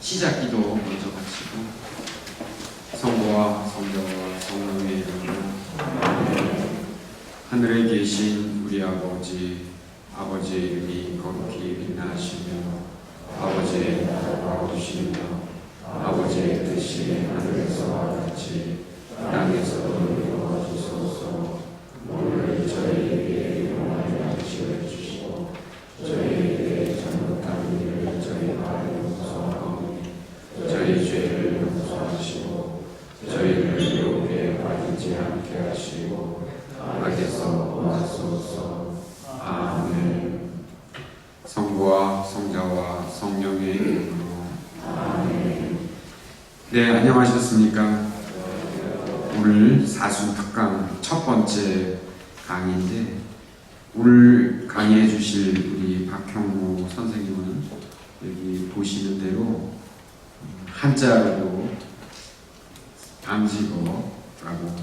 시작기도 먼저 바치고 성부와 성자와 성령의 이름으로 하늘에 계신 우리 아버지의 이름이 거룩히 빛나시며 아버지의 나라가 오시며 아버지의 뜻이 하늘에서와 같이 땅에서도 이루어지소서. 오늘 저희에게 용서하여 주시고 저희에게 잘못한 일을 저희가 용서하오니 저희 죄를 용서하시고 저희를 유혹에 빠지지 않게 하시고 악에서 구하소서. 아멘. 성부와 성자와 성령의 이름으로 아멘. 네, 안녕하셨습니까? 오늘 사순특강 첫 번째 강의인데 오늘 강의해 주실 우리 박형무 선생님은 여기 보시는 대로 한자로도 암직어라고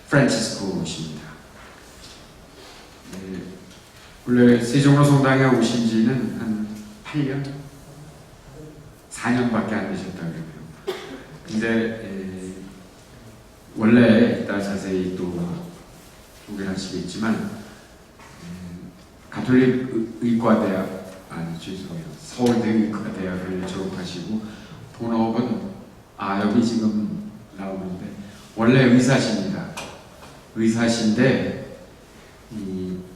프란치스코십니다. 네, 원래 세종로 성당에 오신 지는 한 8년? 4년밖에 안 되셨다 그래요. 근데 원래 이따 자세히 또 소개를 하시겠지만 가톨릭 의과대학 죄송해요. 서울대 의과대학을 졸업하시고 본업은 여기 지금 나오는데 원래 의사십니다. 의사신데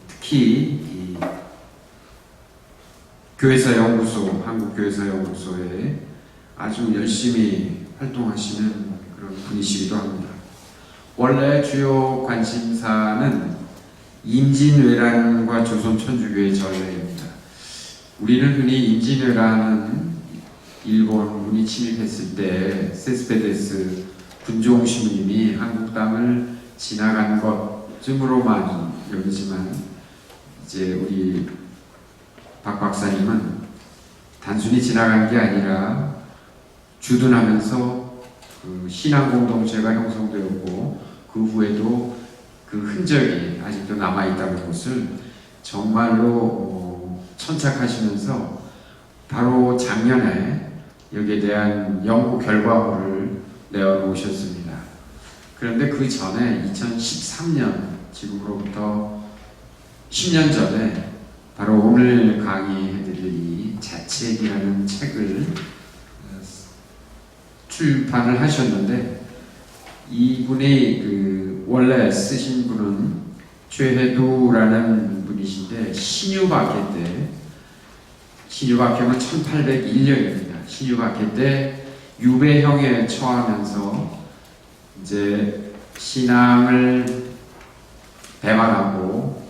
특히 교회사 연구소, 한국교회사 연구소에 아주 열심히 활동하시는 그런 분이시기도 합니다. 원래 주요 관심사는 임진왜란과 조선천주교의 전례입니다. 우리는 흔히 임진왜란은 일본군이 침입했을 때 세스페데스 군종 시민이 한국 땅을 지나간 것쯤으로만 여기지만 이제 우리 박 박사님은 단순히 지나간 게 아니라 주둔하면서 그 신앙 공동체가 형성되었고 그 후에도 그 흔적이 아직도 남아있다는 것을 정말로 천착하시면서 바로 작년에 여기에 대한 연구 결과물을 내어놓으셨습니다. 그런데 그 전에 2013년, 지금으로부터 10년 전에 바로 오늘 강의해드릴 이 자책이라는 책을 출판을 하셨는데 이분이 원래 쓰신 분은 최혜두라는 분이신데 신유박해 때 신유박해는 1801년입니다. 신유박해 때 유배형에 처하면서 이제 신앙을 배반하고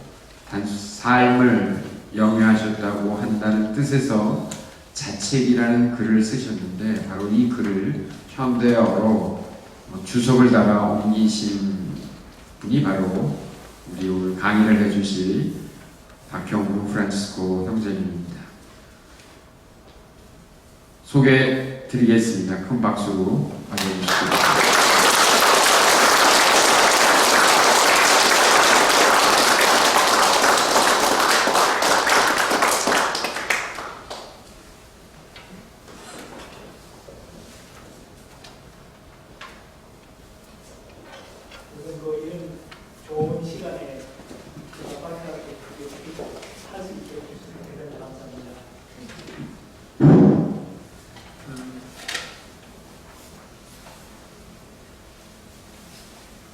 삶을 영위하셨다고 한다는 뜻에서 자책이라는 글을 쓰셨는데 바로 이 글을 현대어로 주석을 달아 옮기신 분이 바로 우리 오늘 강의를 해주실 박형무 프란치스코 형제님입니다. 소개 드리겠습니다. 큰 박수 받아주시고.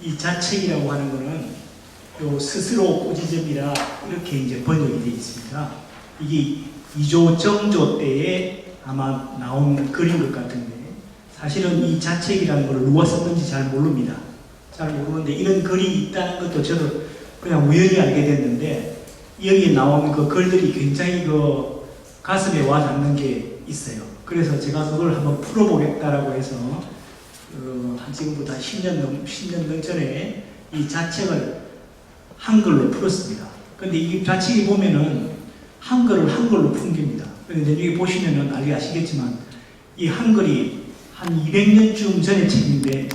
이 자책이라고 하는 것은 요 스스로 꾸짖음이라 이렇게 이제 번역이 되어 있습니다. 이게 이조 정조 때에 아마 나온 글인 것 같은데 사실은 이 자책이라는 걸 누가 썼는지 잘 모릅니다. 잘 모르는데 이런 글이 있다는 것도 저도 그냥 우연히 알게 됐는데 여기에 나온 그 글들이 굉장히 그 가슴에 와 닿는 게 있어요. 그래서 제가 그걸 한번 풀어보겠다라고 해서 지금부터 10년 전에 이 자책을 한글로 풀었습니다. 근데 이 자책이 보면은 한글을 한글로 푼 겁니다. 그런데 여기 보시면은 아시겠지만 이 한글이 한 200년쯤 전의 책인데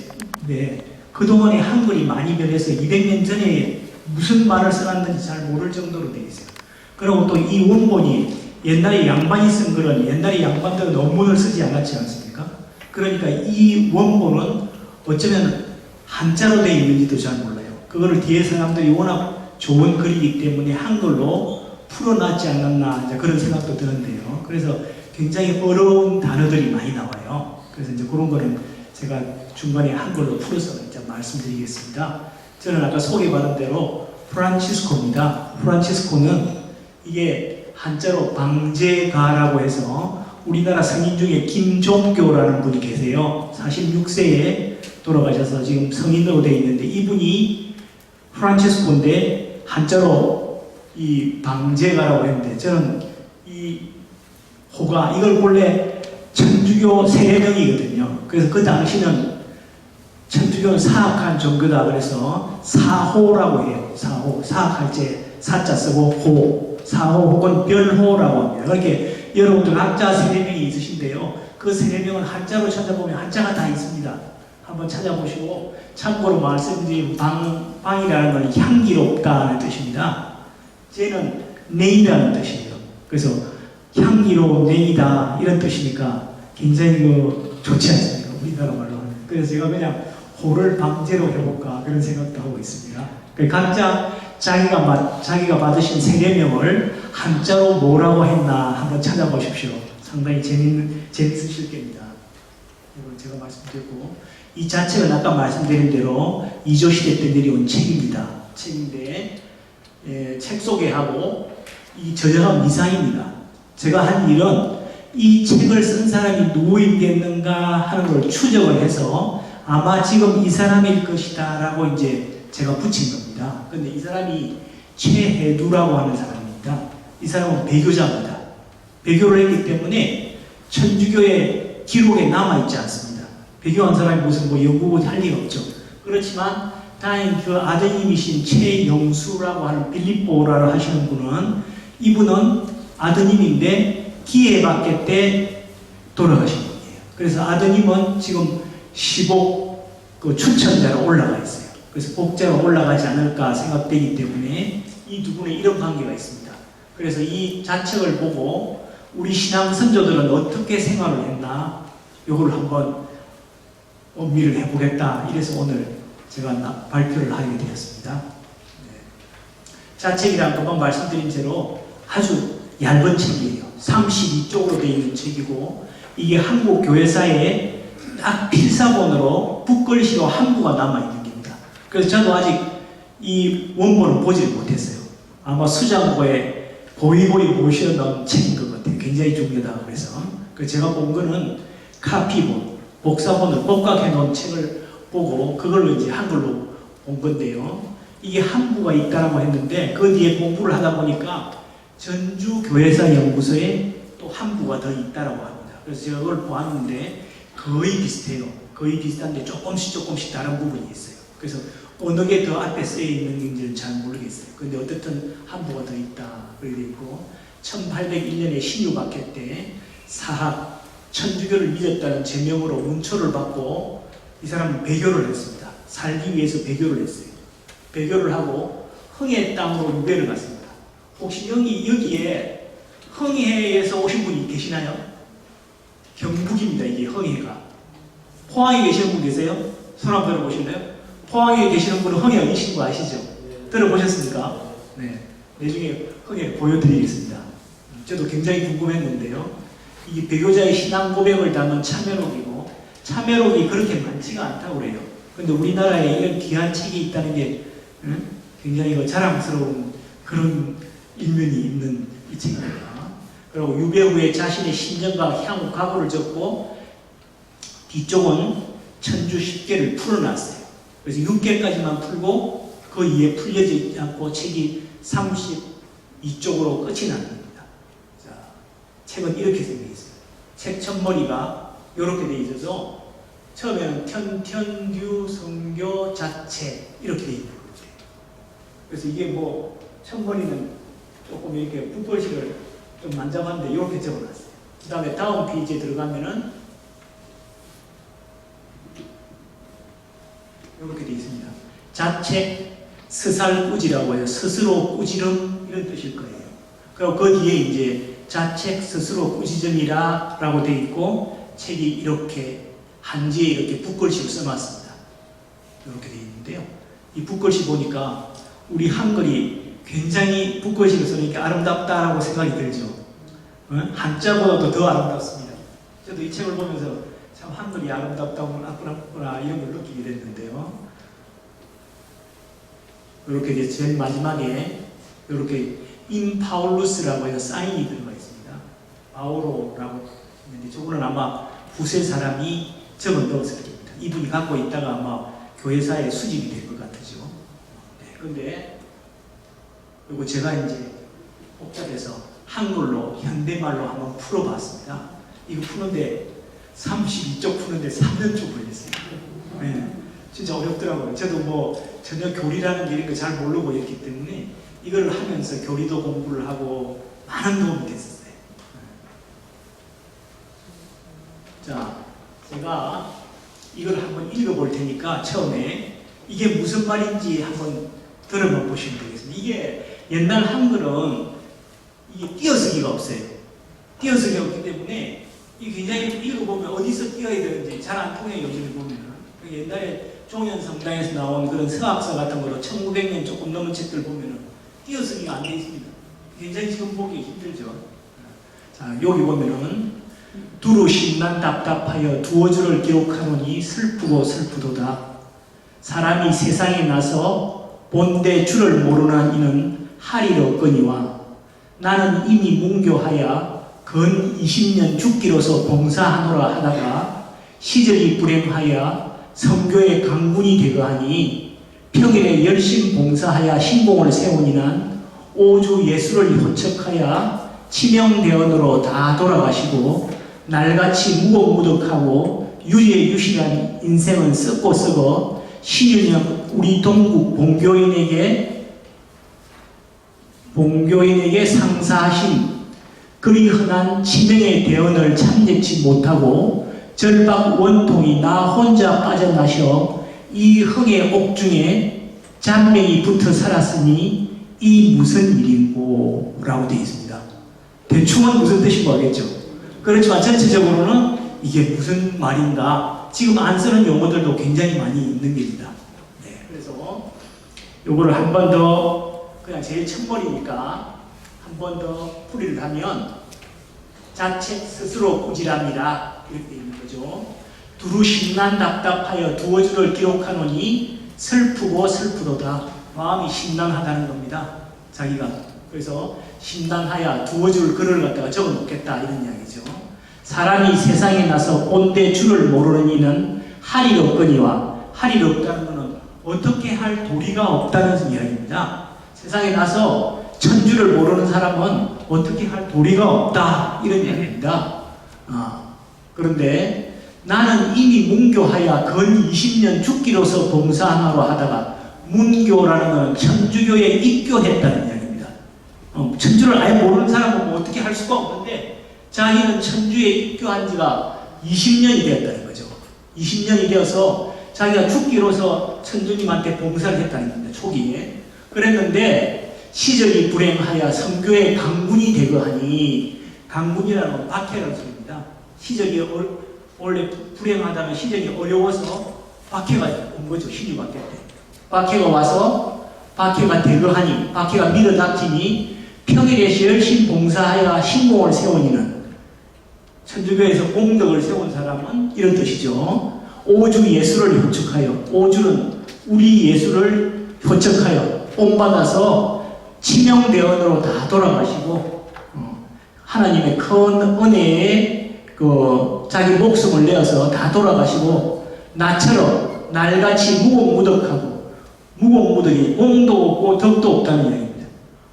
그동안에 한글이 많이 변해서 200년 전에 무슨 말을 써놨는지 잘 모를 정도로 되어 있어요. 그리고 또 이 원본이 옛날에 양반이 쓴 글은 옛날에 양반들은 논문을 쓰지 않았지 않습니까? 그러니까 이 원본은 어쩌면 한자로 되어 있는지도 잘 몰라요. 그거를 뒤에 사람들이 워낙 좋은 글이기 때문에 한글로 풀어놨지 않았나 이제 그런 생각도 드는데요. 그래서 굉장히 어려운 단어들이 많이 나와요. 그래서 이제 그런 거는 제가 중간에 한글로 풀어서 이제 말씀드리겠습니다. 저는 아까 소개받은 대로 프란치스코입니다. 프란치스코는 이게 한자로 방제가라고 해서 우리나라 성인 중에 김종교라는 분이 계세요. 46세에 돌아가셔서 지금 성인으로 되어 있는데 이분이 프란치스코인데 한자로 이 방제가라고 했는데 저는 이 호가 이걸 본래 천주교 세례명이거든요. 그래서 그 당시는 천주교는 사악한 종교다 그래서 사호라고 해요. 사호. 사악할 때 사자 쓰고 호. 사호 혹은 별호라고 합니다. 그렇게 여러분들 학자 세례명이 있으신데요. 그 세례명은 한자로 찾아보면 한자가 다 있습니다. 한번 찾아보시고 참고로 말씀드린 방이라는 건 향기롭다는 뜻입니다. 쟤는 내이라는 뜻이에요. 그래서 향기로운 내이다 이런 뜻이니까 굉장히 좋지 않습니까? 우리나라 말로 하면. 그래서 제가 그냥 호를 방제로 해볼까 그런 생각도 하고 있습니다. 각자 자기가 받으신 세례명을 한자로 뭐라고 했나 한번 찾아보십시오. 상당히 재밌으실 겁니다. 이걸 제가 말씀드렸고 이 자체는 아까 말씀드린 대로 이조시대 때 내려온 책입니다. 책인데 책 소개하고 이 저자가 미상입니다. 제가 한 일은 이 책을 쓴 사람이 누구이겠는가 하는 걸 추적을 해서 아마 지금 이 사람일 것이다 라고 이제 제가 붙인 겁니다. 근데 이 사람이 최해두라고 하는 사람입니다. 이 사람은 배교자입니다. 배교를 했기 때문에 천주교의 기록에 남아있지 않습니다. 배교한 사람이 무슨 연구할 리가 없죠. 그렇지만 다행히 그 아드님이신 최영수라고 하는 빌립보라를 하시는 분은 이분은 아드님인데 기회받게 때 돌아가신 분이에요. 그래서 아드님은 지금 15 추천자로 올라가 있어요. 그래서 복자로 올라가지 않을까 생각되기 때문에 이 두 분의 이런 관계가 있습니다. 그래서 이 자책을 보고 우리 신앙 선조들은 어떻게 생활을 했나 이걸 한번 음미를 해보겠다. 이래서 오늘 제가 발표를 하게 되었습니다. 자책이란 금방 말씀드린 대로 아주 얇은 책이에요. 32쪽으로 되어 있는 책이고 이게 한국 교회사에 딱 필사본으로 붓글씨로 한부가 남아있는 겁니다. 그래서 저도 아직 이 원본을 보지를 못했어요. 아마 수장고에 보이보이 모셔놓은 책인 것 같아요. 굉장히 중요하다고 그래서. 그래서 제가 본 거는 카피본, 복사본을 복각해 놓은 책을 보고 그걸로 이제 한글로 본 건데요. 이게 한부가 있다라고 했는데 그 뒤에 공부를 하다 보니까 전주교회사 연구소에 또 한부가 더 있다라고 합니다. 그래서 제가 그걸 보았는데 거의 비슷해요. 거의 비슷한데 조금씩 다른 부분이 있어요. 그래서 어느 게 더 앞에 쓰여 있는지는 잘 모르겠어요. 근데 어쨌든 한부가 더 있다. 그렇게 되어 있고 1801년에 신유박해 때 사학, 천주교를 믿었다는 제명으로 문초를 받고 이 사람은 배교를 했습니다. 살기 위해서 배교를 했어요. 배교를 하고 흥해 땅으로 유배를 갔습니다. 혹시 여기에 흥해에서 오신 분이 계시나요? 경북입니다. 이게 흥해가. 포항에 계시는 분 계세요? 손 한번 들어보실래요? 포항에 계시는 분은 흥해 어디신 거 아시죠? 들어보셨습니까? 네. 나중에 흥해 보여드리겠습니다. 저도 굉장히 궁금했는데요. 이 배교자의 신앙 고백을 담은 참여록이고 참여록이 그렇게 많지가 않다고 그래요. 근데 우리나라에 이런 귀한 책이 있다는 게 굉장히 자랑스러운 그런 일면이 있는 이 책입니다. 그리고 유배 후에 자신의 신정과 향후 각오를 적고 뒤쪽은 천주 10개를 풀어놨어요. 그래서 6개까지만 풀고 그 이에 풀려지지 않고 책이 32쪽으로 끝이 납니다. 자, 책은 이렇게 생겨 있어요. 책 첫머리가 이렇게 돼 있어서 처음에는 편견규 성교 자체 이렇게 돼 있는 거예요. 그래서 이게 첫머리는 조금 이렇게 붓글씨를 좀 만잡았는데 이렇게 적어놨어요. 그 다음에 다음 페이지에 들어가면은 이렇게 되어 있습니다. 자책, 스살꾸지라고 해요. 스스로 꾸지름 이런 뜻일 거예요. 그리고 그 뒤에 이제 자책 스스로 꾸짖음이라라고 되어 있고 책이 이렇게 한지에 이렇게 붓글씨로 써놨습니다. 이렇게 되어 있는데요. 이 붓글씨 보니까 우리 한글이 굉장히 붓글씨로 쓰니까 아름답다라고 생각이 들죠. 한자보다도 더 아름답습니다. 저도 이 책을 보면서 참 한글이 아름답구나 이런 걸 느끼게 됐는데요. 이렇게 이제 제일 마지막에 이렇게 임파울루스라고 해서 사인이 들어가 있습니다. 바오로라고 했는데 저분은 아마 후세 사람이 적은 넣었을 겁니다. 이분이 갖고 있다가 아마 교회사에 수집이 될 것 같으죠. 네, 근데 이거 제가 이제 복잡해서 한글로 현대말로 한번 풀어봤습니다. 이거 푸는데 32쪽 푸는데 3년쯤 걸렸어요. 네, 진짜 어렵더라고요. 저도 뭐 전혀 교리라는 게 이런 거 잘 모르고 있기 때문에 이걸 하면서 교리도 공부를 하고 많은 도움이 됐었어요. 자, 제가 이걸 한번 읽어볼 테니까 처음에 이게 무슨 말인지 한번 들어봐 보시면 되겠습니다. 이게 옛날 한글은 이게 띄어쓰기가 없어요. 띄어쓰기가 없기 때문에 이게 굉장히 읽어보면 어디서 띄어야 되는지 잘 안 통해요. 요즘에 보면 옛날에 종현성당에서 나온 그런 서학서 같은 거로 1900년 조금 넘은 책들 보면은 띄어쓰기가 안 돼 있습니다. 굉장히 지금 보기 힘들죠. 자, 여기 보면은 두루 심난 답답하여 두어 줄을 기록하노니 슬프고 슬프도다. 사람이 세상에 나서 본데 줄을 모르는 이는 할일 없거니와 나는 이미 문교하여 근 20년 죽기로서 봉사하노라 하다가 시절이 불행하여 선교의 강군이 되거하니 평일에 열심 봉사하여 신공을 세우니는 오주 예수를 호척하여 치명대원으로 다 돌아가시고 날같이 무겁무득하고 유예유실한 인생은 썩고 썩어 신윤영 우리 동국 봉교인에게 상사하신 그리 흔한 치명의 대언을 참내치 못하고 절박 원통이 나 혼자 빠져나셔 이 흥의 옥중에 잔명이 붙어 살았으니 이 무슨 일인고 라고 되어 있습니다. 대충은 무슨 뜻인고 알겠죠? 그렇지만 전체적으로는 이게 무슨 말인가 지금 안 쓰는 용어들도 굉장히 많이 있는 겁니다. 네, 그래서 요거를 한 번 더 그냥 제일 첫머리니까 한 번 더 풀이를 하면 자책 스스로 꾸지람이라 이렇게 있는 거죠. 두루 심난 답답하여 두어 줄을 기록하노니 슬프고 슬프도다. 마음이 심란하다는 겁니다. 자기가. 그래서 심란하여 두어 줄 글을 갖다가 적어 놓겠다 이런 이야기죠. 사람이 세상에 나서 본데 줄을 모르는 이는 할일 없거니와 할일 없다는 것은 어떻게 할 도리가 없다는 이야기입니다. 세상에 나서 천주를 모르는 사람은 어떻게 할 도리가 없다 이런 이야기입니다. 그런데 나는 이미 문교하여 근 20년 죽기로서 봉사하나로 하다가 문교라는 것은 천주교에 입교했다는 이야기입니다. 천주를 아예 모르는 사람은 뭐 어떻게 할 수가 없는데 자기는 천주에 입교한 지가 20년이 되었다는 거죠. 20년이 되어서 자기가 죽기로서 천주님한테 봉사를 했다는 겁니다. 초기에. 그랬는데 시절이 불행하여 선교의 강군이 되거하니 강군이라는 건 박해라는 소리입니다. 시절이 원래 불행하다면 시절이 어려워서 박해가 온 거죠. 신유 박해 때. 박해가 와서 박해가 되거하니 박해가 밀어닥치니 평일에 열심히 봉사하여 신공을 세우니는 천주교에서 공덕을 세운 사람은 이런 뜻이죠. 오주 예수를 효축하여 오주는 우리 예수를 효축하여 본받아서 치명대원으로 다 돌아가시고 하나님의 큰 은혜에 자기 목숨을 내어서 다 돌아가시고 나처럼 날같이 무겁무득하고 무겁무득이 공도 없고 덕도 없다는 이야기입니다.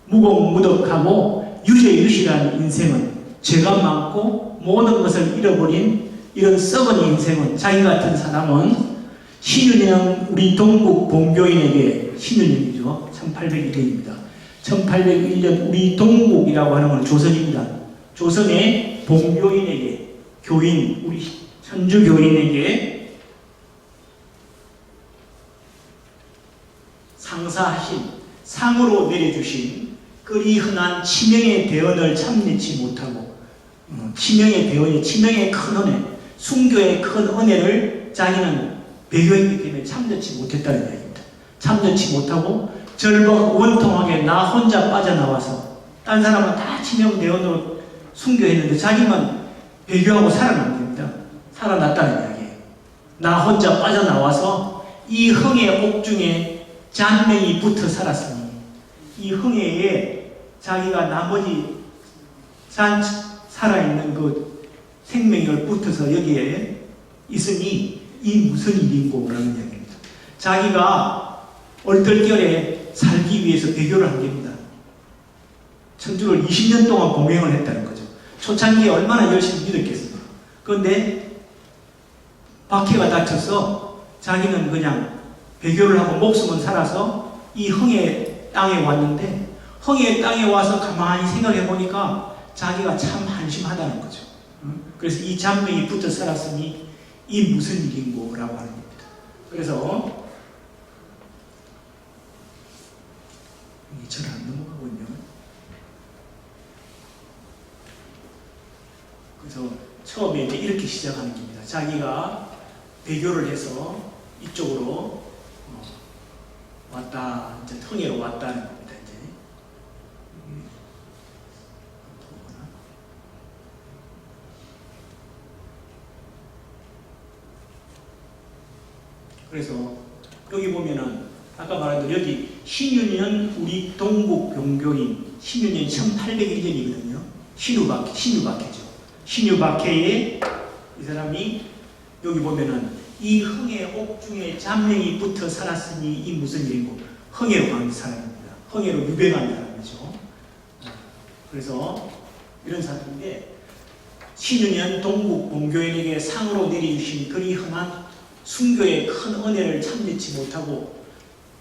무겁무득하고 유죄유실한 인생은 죄가 많고 모든 것을 잃어버린 이런 썩은 인생은 자기 같은 사람은 신윤영 우리 동국 봉교인에게 신윤영이죠. 1801년입니다. 1801년 우리 동국이라고 하는 건 조선입니다. 조선의 봉교인에게 교인 우리 천주교인에게 상사하신 상으로 내려주신 그리 흔한 치명의 대언을 참내치 못하고 치명의 대언이 치명의 큰 은혜, 순교의 큰 은혜를 자기는 배교했기 때문에 참여치 못했다는 이야기입니다. 참여치 못하고 절박 원통하게 나 혼자 빠져나와서 딴 사람은 다 치명 대언으로 순교했는데 자기만 배교하고 살아난 겁니다. 살아났다는 이야기예요. 나 혼자 빠져나와서 이 흥의 옥중에 잔명이 붙어 살았으니 이 흥에에 자기가 나머지 살아있는 그 생명을 붙어서 여기에 있으니 이 무슨 일인고 라는 이야기입니다. 자기가 얼떨결에 살기 위해서 배교를 한 겁니다. 천주를 20년 동안 공행을 했다는 거죠. 초창기에 얼마나 열심히 믿었겠습니까? 그런데 박해가 닥쳐서 자기는 그냥 배교를 하고 목숨은 살아서 이 흥의 땅에 왔는데 흥의 땅에 와서 가만히 생각해 보니까 자기가 참 한심하다는 거죠. 그래서 이 잔명이 붙어 살았으니 이 무슨 일인고 라고 하는 겁니다. 그래서 이게 잘 안 넘어가군요. 그래서 처음에 이제 이렇게 시작하는 겁니다. 자기가 배교를 해서 이쪽으로 왔다, 이제 흥해로 왔다는 겁니다. 이제 그래서 여기 보면은 아까 말한 대로 여기 신유년 우리 동국 병교인 신유년 1801년이거든요. 신유박해죠. 신유박해에 이 사람이 여기 보면은 이 흥의 옥중에 잔명이 붙어 살았으니 이 무슨 일이고 흥해로 간 사람입니다. 흥해로 유배간 사람이죠. 그래서 이런 사람인데 신유년 동국 본교인에게 상으로 내려주신 그리 흔한 순교의 큰 은혜를 참여치 못하고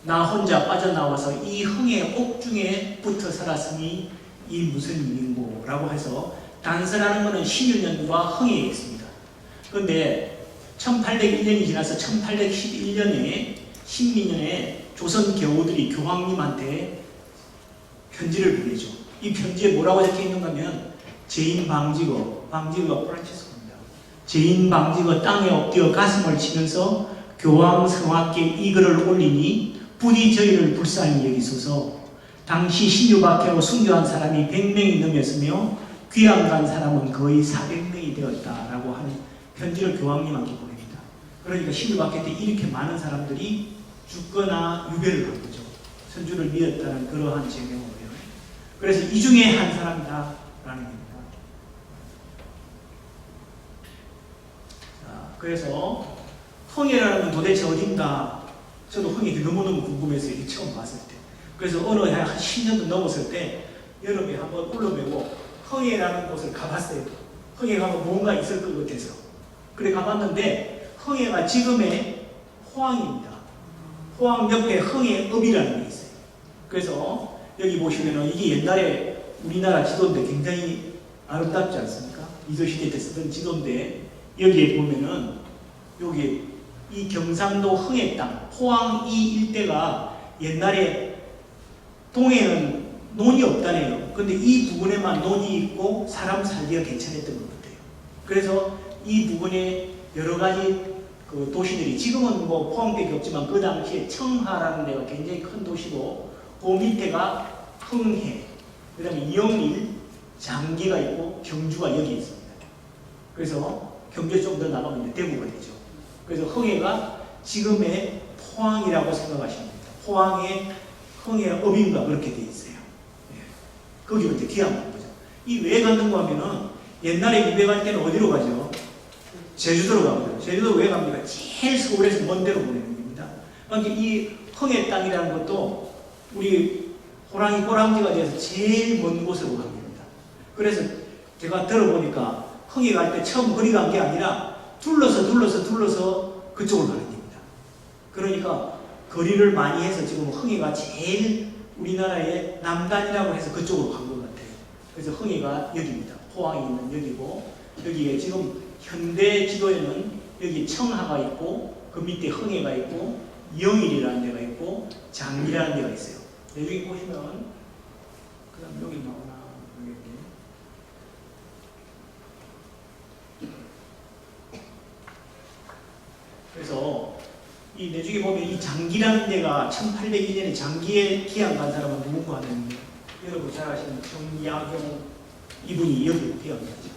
나 혼자 빠져나와서 이 흥의 옥중에 붙어 살았으니 이 무슨 일인고 라고 해서 단서라는 것은 신유년과 흥에 있습니다. 그런데 1801년이 지나서 1811년에 신민년에 조선 교우들이 교황님한테 편지를 보내죠. 이 편지에 뭐라고 적혀 있는가 하면 죄인 방지거, 방지거가 프란치스코입니다. 죄인 방지거 땅에 엎드려 가슴을 치면서 교황 성화께 이 글을 올리니 부디 저희를 불쌍히 여기소서. 당시 신유박해로 순교한 사람이 100명이 넘었으며 귀양간 사람은 거의 400명이 되었다라고 하는 편지를 교황님한테 보냅니다. 그러니까 신유박해 때 이렇게 많은 사람들이 죽거나 유배를 한 거죠. 선주를 믿었다는 그러한 제명으로요. 그래서 이 중에 한 사람이다라는 겁니다. 자, 그래서 흥해라는 건 도대체 어딘가 저도 흥이 너무너무 궁금해서 이렇게 처음 봤을 때. 그래서 어느 한 10년도 넘었을 때 여름에 한번 올라매고 흥해라는 곳을 가봤어요. 흥해 가면 뭔가 있을 것 같아서. 그래 가봤는데 흥해가 지금의 호황입니다. 호황 옆에 흥해읍이라는 게 있어요. 그래서 여기 보시면은 이게 옛날에 우리나라 지도인데 굉장히 아름답지 않습니까? 이조시대 때 쓰던 지도인데 여기에 보면은 여기 이 경상도 흥해 땅, 포항 이 일대가 옛날에 동해는 논이 없다네요. 근데 이 부분에만 논이 있고 사람 살기가 괜찮았던 것 같아요. 그래서 이 부분에 여러 가지 그 도시들이 지금은 뭐 포항밖에 없지만 그 당시에 청하라는 데가 굉장히 큰 도시고 그 밑에가 흥해, 그 다음에 영일, 장기가 있고 경주가 여기 있습니다. 그래서 경주 좀 더 나가면 이제 대구가 되죠. 그래서 흥해가 지금의 포항이라고 생각하시면 됩니다. 포항의 흥해읍인가 그렇게 돼 있어요. 예. 거기로 이제 귀향하는 거죠. 이 왜 갔는가 하면은 옛날에 유배갈 때는 어디로 가죠? 제주도로 가거든요. 제주도 왜 갑니까? 제일 서울에서 먼 데로 보내는 겁니다. 그러니까 이 흥해 땅이라는 것도 우리 호랑이 꼬랑지가 돼서 제일 먼 곳으로 갑니다. 그래서 제가 들어보니까 흥해 갈 때 처음 거리 간 게 아니라 둘러서 그쪽으로 가는 겁니다. 그러니까 거리를 많이 해서 지금 흥해가 제일 우리나라의 남단이라고 해서 그쪽으로 간 것 같아요. 그래서 흥해가 여기입니다. 포항이 있는 여기고 여기에 지금 현대 지도에는 여기 청하가 있고 그 밑에 흥해가 있고 영일이라는 데가 있고 장리라는 데가 있어요. 여기 보시면 그다음 여기 나오나 모르겠네. 그래서 이 내중에 보면 이 장기라는 데가 1801년에 장기에 기한 간 사람은 누군가 하는데 여러분 잘 아시는 정약용 이분이 여기 기한가죠.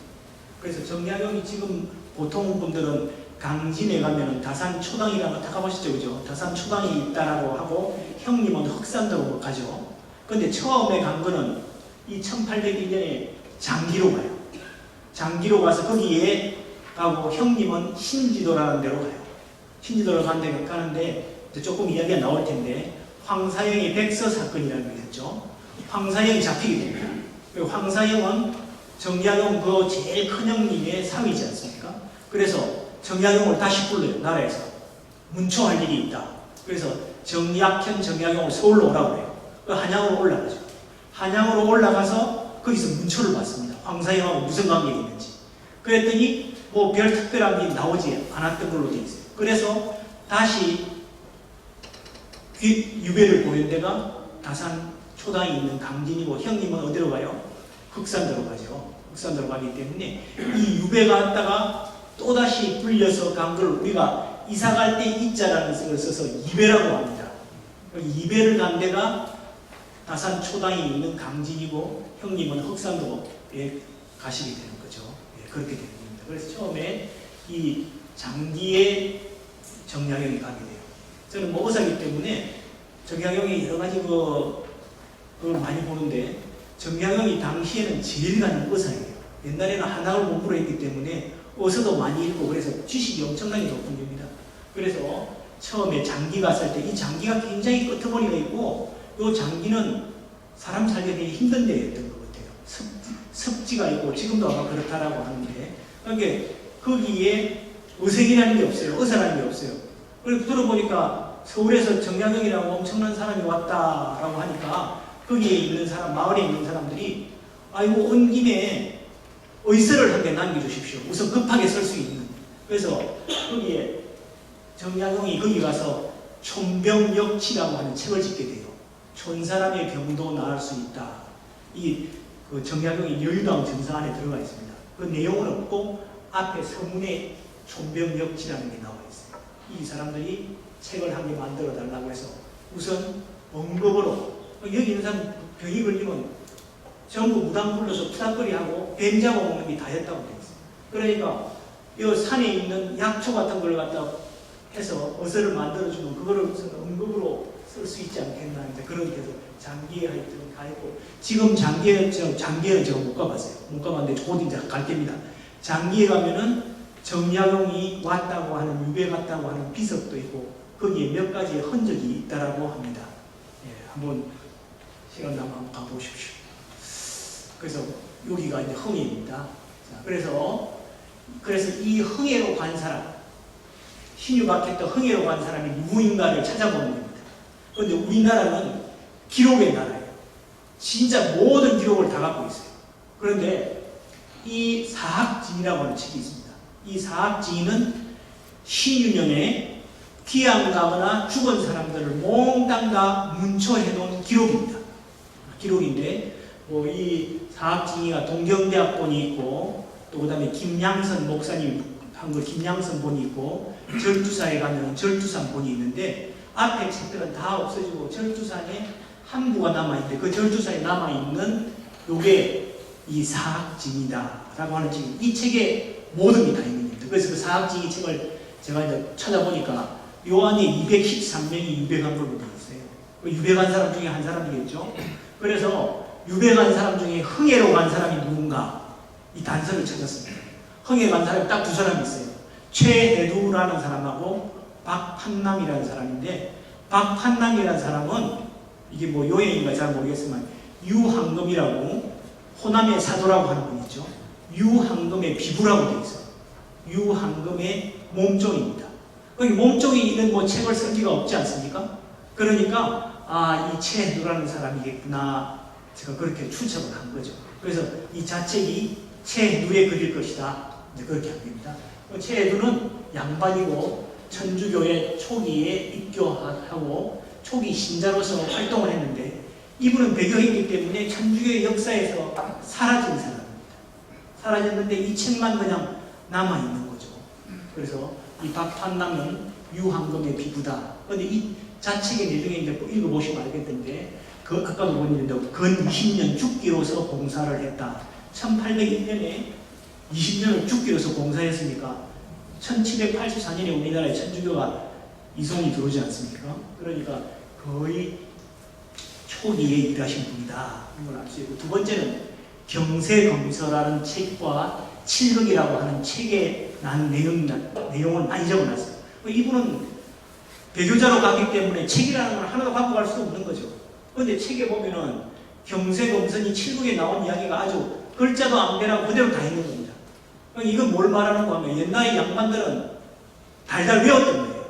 그래서 정약용이 지금 보통 분들은 강진에 가면은 다산 초당이라고 다 가보시죠, 그죠? 다산 초당이 있다라고 하고 형님은 흑산도로 가죠. 근데 처음에 간 거는 이 1801년에 장기로 가요. 장기로 가서 거기에 가고 형님은 신지도라는 데로 가요. 신지도로 가는데 조금 이야기가 나올 텐데 황사영의 백서 사건이라는 게 있었죠. 황사영이 잡히게 됩니다. 그리고 황사영은 정약용 그 제일 큰 형님의 사위지 않습니까? 그래서 정약용을 다시 불러요. 나라에서 문초할 일이 있다. 그래서 정약현 정약용을 서울로 오라고 해요. 그 한양으로 올라가죠. 한양으로 올라가서 거기서 문초를 받습니다. 황사영하고 무슨 관계가 있는지. 그랬더니 뭐 별 특별한 일이 나오지 않았던 걸로 되어 있어요. 그래서 다시 유배를 보낸 데가 다산 초당이 있는 강진이고 형님은 어디로 가요? 흑산도로 가죠. 흑산도로 가기 때문에 이 유배 갔다가 또다시 불려서 간 걸 우리가 이사갈 때 이자라는 것을 써서 이배라고 합니다. 이배를 간 데가 다산 초당이 있는 강진이고 형님은 흑산도에 가시게 되는 거죠. 예, 그렇게 되는 겁니다. 그래서 처음에 이 장기에 정약용이 가게 돼요. 저는 뭐 의사이기 때문에 정약용이 여러 가지 그걸 많이 보는데 정약용이 당시에는 제일 가는 의사예요. 옛날에는 한학을 공부를 했기 때문에 어서도 많이 읽고 그래서 지식이 엄청나게 높은 겁니다. 그래서 처음에 장기 갔을 때 이 장기가 굉장히 끄트머리가 있고 이 장기는 사람 살기 되게 힘든 데였던 것 같아요. 습지가 있고 지금도 아마 그렇다라고 하는데 그러니까 거기에 의생이라는 게 없어요. 의사라는 게 없어요. 그리고 들어보니까 서울에서 정약용이라고 엄청난 사람이 왔다라고 하니까 거기에 있는 사람, 마을에 있는 사람들이 아이고 온 김에 의서를 한 개 남겨주십시오. 우선 급하게 쓸 수 있는. 그래서 거기에 정약용이 거기 가서 촌병역치라고 하는 책을 짓게 돼요. 촌사람의 병도 나을 수 있다. 그 정약용이 여의도항 전사 안에 들어가 있습니다. 그 내용은 없고 앞에 서문에 촌병역치라는 게 나와 있어요. 이 사람들이 책을 한 개 만들어 달라고 해서 우선 언급으로 여기 있는 사람 병이 걸리면 전부 무당 불러서 푸닥거리 하고 뱀 잡아먹는 게 다 했다고 되어 있어요. 그러니까 이 산에 있는 약초 같은 걸 갖다 해서 어서를 만들어주면 그거를 우선 언급으로 쓸 수 있지 않겠나 하는데 그런 데서 장기에 하여튼 가 있고 지금 장기에는 제가 못 가봤어요. 못 가봤는데 곧 이제 갈 겁니다. 장기에 가면은 정약용이 왔다고 하는 유배 갔다고 하는 비석도 있고 거기에 몇 가지의 흔적이 있다라고 합니다. 예, 한번 시간 나면 한번 가보십시오. 그래서 여기가 이제 흥해입니다. 자, 그래서 이 흥해로 간 사람, 신유박했던 흥해로 간 사람이 누구인가를 찾아보는 겁니다. 그런데 우리나라는 기록의 나라예요. 진짜 모든 기록을 다 갖고 있어요. 그런데 이 사학진이라고 하는 책이 있습니다. 이 사학진은 신유년에 귀양 가거나 죽은 사람들을 몽땅 다 문초해 놓은 기록입니다. 기록인데 이 사학진이가 동경대학본이 있고 또 그 다음에 김양선 목사님 한 거 김양선 본이 있고 절두사에 가면 절두산 본이 있는데 앞에 책들은 다 없어지고 절두산에 한 부가 남아있는데 그 절두산에 남아있는 요게 이 사학진이다 라고 하는 책이 이 책에 모든 게 다 있는 겁니다. 그래서 그 사학진이 책을 제가 이제 찾아보니까 요 안에 213명이 유배간 걸로 되어 있어요. 그 유배간 사람 중에 한 사람이겠죠. 그래서 유배간 사람 중에 흥해로 간 사람이 누군가 이 단서를 찾았습니다. 흥해 간 사람이 딱 두 사람이 있어요. 최혜두라는 사람하고 박판남이라는 사람인데 박판남이라는 사람은 이게 뭐 요행인가 잘 모르겠지만 유한금이라고 호남의 사도라고 하는 분이 있죠. 유한금의 비부라고 되어 있어요. 유한금의 몸종입니다. 거기 몸종이 있는 뭐 책을 쓸 리가 없지 않습니까? 그러니까 이 최혜두라는 사람이겠구나 제가 그렇게 추측을 한 거죠. 그래서 이 자책이 최혜두의 글일 것이다. 이제 그렇게 한 겁니다. 최혜두는 양반이고 천주교의 초기에 입교하고 초기 신자로서 활동을 했는데 이분은 배교했기 때문에 천주교의 역사에서 사라진 사람입니다. 사라졌는데 이 책만 그냥 남아있는 거죠. 그래서 이 박판남은 유황금의 비부다. 그런데 이 자책의 내용에 이제 읽어보시면 알겠는데, 그 아까도 보는데 근 20년 죽기로서 봉사를 했다. 1801년에 20년을 죽기로서 봉사했으니까 1784년에 우리나라에 천주교가 이송이 들어오지 않습니까? 그러니까 거의 초기에 일하신 분이다. 이걸 알 수 있고, 두 번째는 경세검서라는 책과 칠극이라고 하는 책에 난 내용을 많이 적어놨어요. 이분은 배교자로 가기 때문에 책이라는 걸 하나도 갖고 갈 수 없는 거죠. 그런데 책에 보면은 경세검선이 칠극에 나온 이야기가 아주 글자도 안 변하고 그대로 다 있는 겁니다. 이건 뭘 말하는 거 하면 옛날에 양반들은 달달 외웠던 거예요.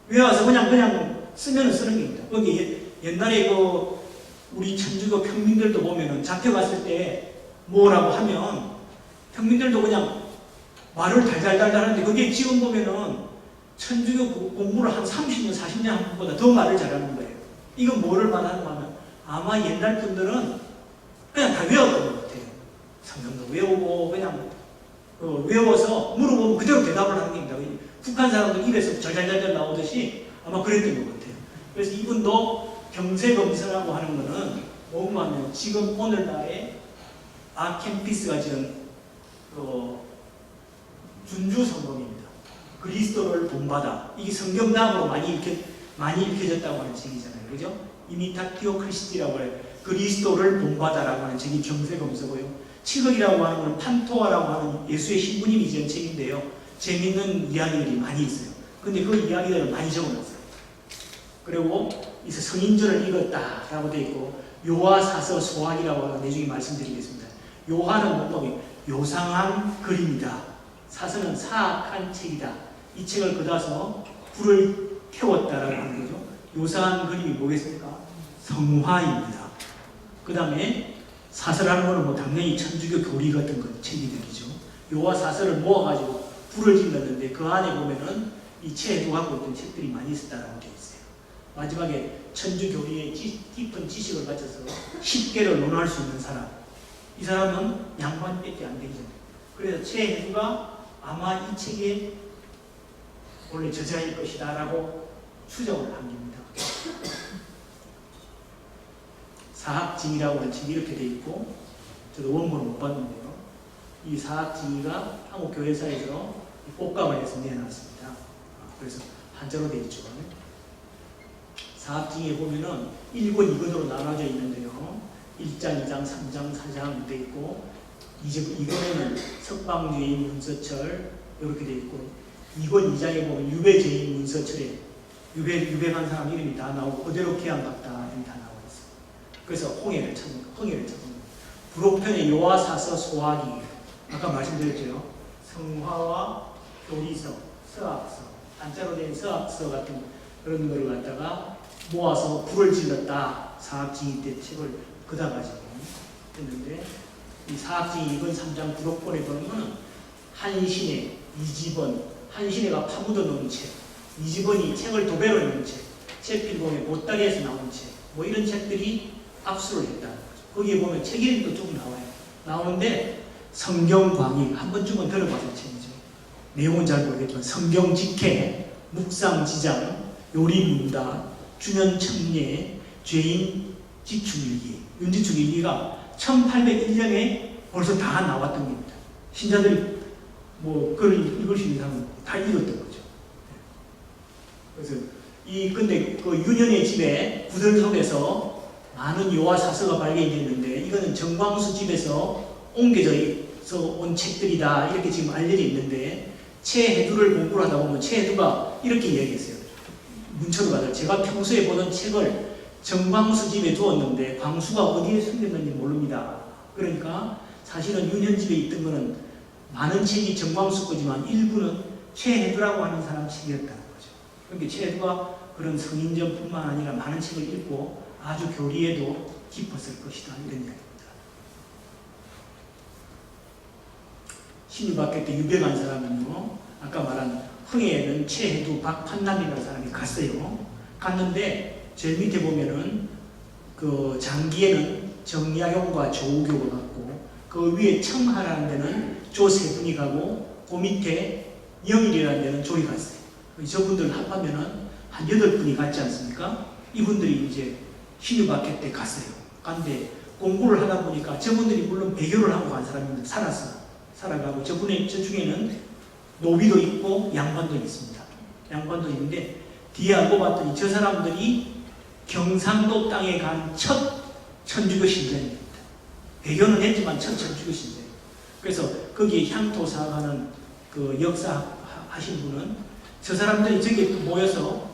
외워서 그냥 쓰면 쓰는 겁니다. 거기 옛날에 우리 천주교 평민들도 보면은 잡혀갔을 때 뭐라고 하면 평민들도 그냥 말을 달달달달 하는데, 그게 지금 보면은 천주교 공부를 한 30년, 40년 한 분보다 더 말을 잘하는 거예요. 이건 뭐를 말하는 거 하면 아마 옛날 분들은 그냥 다 외웠던 것 같아요. 성경도 외우고 그냥 외워서 물어보면 그대로 대답을 하는 겁니다. 북한 사람들 입에서 잘잘잘 나오듯이 아마 그랬던 것 같아요. 그래서 이분도 경세검서라고 하는 거는 뭔가 하면 지금 오늘날에 아캠피스가 지은 준주성경입니다. 그리스도를 본받아. 이게 성경담으로 많이 읽혀졌다고 하는 책이잖아요. 그죠? 이미타티오 크리스티라고 해요. 그리스도를 본받아라고 하는 책이 경세검서고요. 칠흑이라고 하는 건 판토아라고 하는 예수의 신부님이 지은 책인데요. 재밌는 이야기들이 많이 있어요. 근데 그 이야기들을 많이 적어놨어요. 그리고 이제 성인절을 읽었다라고 되어 있고, 요하사서 소학이라고 하는 내중에 말씀드리겠습니다. 요하는 뭔가 요상한 그림이다. 사서는 사악한 책이다. 이 책을 걷어서 불을 태웠다라고 하는 거죠. 요상한 그림이 뭐겠습니까? 성화입니다. 그 다음에 사서라는 것은 뭐 당연히 천주교 교리 같은 책이들이죠. 요와 사서를 모아가지고 불을 질렀는데 그 안에 보면은 이 책도 갖고 있던 책들이 많이 있었다라고 되어 있어요. 마지막에 천주교리의 깊은 지식을 가져서 10개를 논할 수 있는 사람. 이 사람은 양반밖에 안 되죠. 그래서 최혜두가 아마 이 책에 원래 저자일 것이다 라고 추정을 한 겁니다. 사학징이라고 하는 책이 이렇게 되어 있고, 저도 원본을 못 봤는데요. 이 사학징이가 한국 교회사에서 꽃감을 해서 내놨습니다. 그래서 한자로 되어 있죠. 사학징에 보면은 1권, 2권으로 나눠져 있는데요. 1장, 2장, 3장, 4장 되어 있고, 2권에는 석방죄인 문서철 이렇게 되어 있고, 2권, 2장에 보면 유배죄인 문서철에 유배한 사람 이름이 다 나오고 그대로 개항받다 이름이 다 나와 있어요. 그래서 홍해를 찾는 거예요. 부록편의 요하사서 소학이 아까 말씀드렸죠. 성화와 교리서, 서학서, 한자로 된 서학서 같은 그런 거를 갖다가 모아서 불을 질렀다. 사학징이 때 책을 걷어가지고 했는데, 이 사학징이 2권 3장 부록본에 보면 한신의 이집원, 한신혜가 파묻어 놓은 책, 이집원이 책을 도배로 놓은 책, 책필봉의 보따리에서 나온 책, 뭐 이런 책들이 압수를 했다는 거죠. 거기에 보면 책 이름도 조금 나와요. 나오는데 성경광익, 한 번쯤은 들어봤을 책이죠. 내용은 잘 모르겠지만 성경직해, 묵상지장, 요리문답, 준현청례, 죄인 지축일기, 윤지축일기가 1801년에 벌써 다 나왔던 겁니다. 신자들이 뭐 그걸 읽을 수 있는 사람은 다 읽었던 거죠. 그래서 근데 그 윤현의 집에 구들 속에서 많은 요와 사서가 발견됐는데, 이거는 정광수 집에서 옮겨져서 온 책들이다 이렇게 지금 알려져 있는데, 최혜두를 공부를 하다 보면 최혜두가 이렇게 이야기했어요. 문초를 받아 제가 평소에 보던 책을 정광수 집에 두었는데 광수가 어디에 숨겼는지 모릅니다. 그러니까 사실은 윤현 집에 있던 거는 많은 책이 정광수 거지만 일부는 최혜두라고 하는 사람 책이었다는 거죠. 그러니까 최혜두가 그런 성인전뿐만 아니라 많은 책을 읽고 아주 교리에도 깊었을 것이다 이런 이야기입니다. 신유박교 때 유배간 사람은요, 아까 말한 흥해에는 최혜두, 박판남이라는 사람이 갔어요. 갔는데 제일 밑에 보면은 그 장기에는 정약용과 조우교가 갔고 그 위에 청하라는 데는 조 세 분이 가고 그 밑에 영일이라는 데는 조이 갔어요. 저분들 합하면은 한 8분이 갔지 않습니까? 이분들이 이제 신유박해 때 갔어요. 간데 공부를 하다 보니까 저분들이 물론 배교를 하고 간 사람인데 살아가고 저 중에는 노비도 있고 양반도 있습니다. 양반도 있는데 뒤에 알고 봤더니 저 사람들이 경상도 땅에 간 첫 천주교 신자입니다. 배교는 했지만 첫 천주교 신자예요. 그래서 거기에 향토사하는 그 역사 하신 분은 저 사람들이 저기 모여서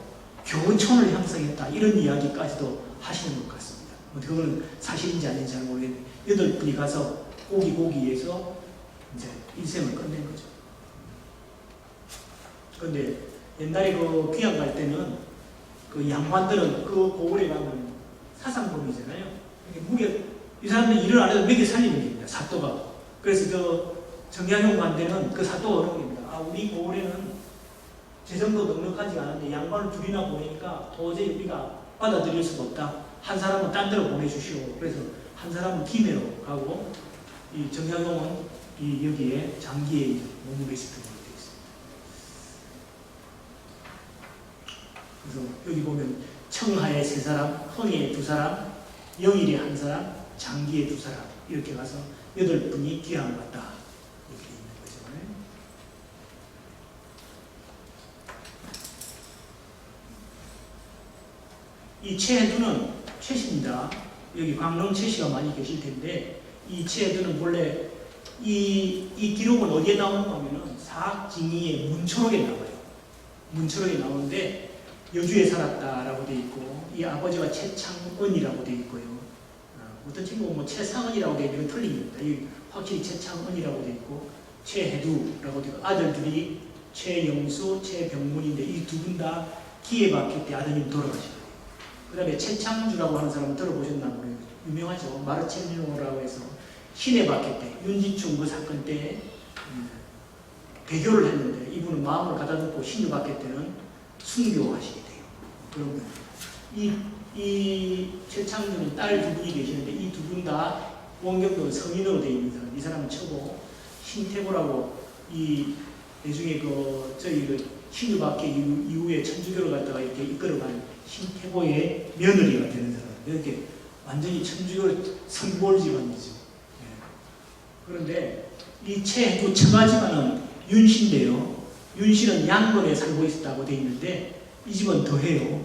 교촌을 형성했다 이런 이야기까지도 하시는 것 같습니다. 그거는 사실인지 아닌지 잘 모르겠는데 8분이 가서 고기에서 이제 일생을 끝낸 거죠. 그런데 옛날에 그 귀양 갈 때는 그 양반들은 그 고을에 가면 사상범이잖아요. 이 사람들이 일을 안 해도 먹여 살리는 겁니다. 사또가. 그래서 그 정약용 관대는 그 사또가 어려운 겁니다. 우리 고을에는 재정도 넉넉하지 않은데 양반을 둘이나 보내니까 도저히 우리가 받아들일 수가 없다. 한 사람은 딴 데로 보내주시오. 그래서 한 사람은 김해로 가고 이 정약용은 여기에 장기에 머무르게 있었던 걸로 되어 있습니다. 그래서 여기 보면 청하에 3사람, 흥에 2사람, 영일에 1사람, 장기에 2사람 이렇게 가서 8분이 귀향을 갔다. 이렇게 있는 거죠. 이 최해두는 최씨입니다. 여기 광릉 최씨가 많이 계실 텐데 이 최해두는 원래 이 기록은 어디에 나오는가 하면은 사학징의의 문초록에 나와요. 문초록에 나오는데 여주에 살았다라고 되어 있고 이 아버지가 최창은이라고 되어 있고요. 어떤 친구는 뭐 최상은이라고 되어 있는 건 틀립니다. 이 확실히 최창은이라고 되어 있고 최해두라고 되어 있고 아들들이 최영수, 최병문인데 이 두 분 다 기해박해 때 아드님 돌아가셨어요. 그 다음에 최창주라고 하는 사람은 들어보셨나 모르겠어요. 유명하죠. 마르첼리노라고 해서 신해 박해 때 윤진충 그 사건 때 배교를 했는데 이분은 마음을 가다듬고 신유 박해 때는 순교하시게 돼요. 그러면 이 최창주는 딸 2분이 계시는데 이 2분 다 원경도 성인으로 되어 있는 사람. 이 사람은 처고 신태고라고 이 나중에 저희 신유 박해 이후에 천주교를 갖다가 이렇게 이끌어가는 신태고의 며느리가 되는 사람. 이렇게 완전히 천주교 성골 집안이죠. 그런데 이 최해두 처가집안은 윤씨인데요. 윤씨는 양건에 살고 있었다고 되어 있는데 이 집은 더해요.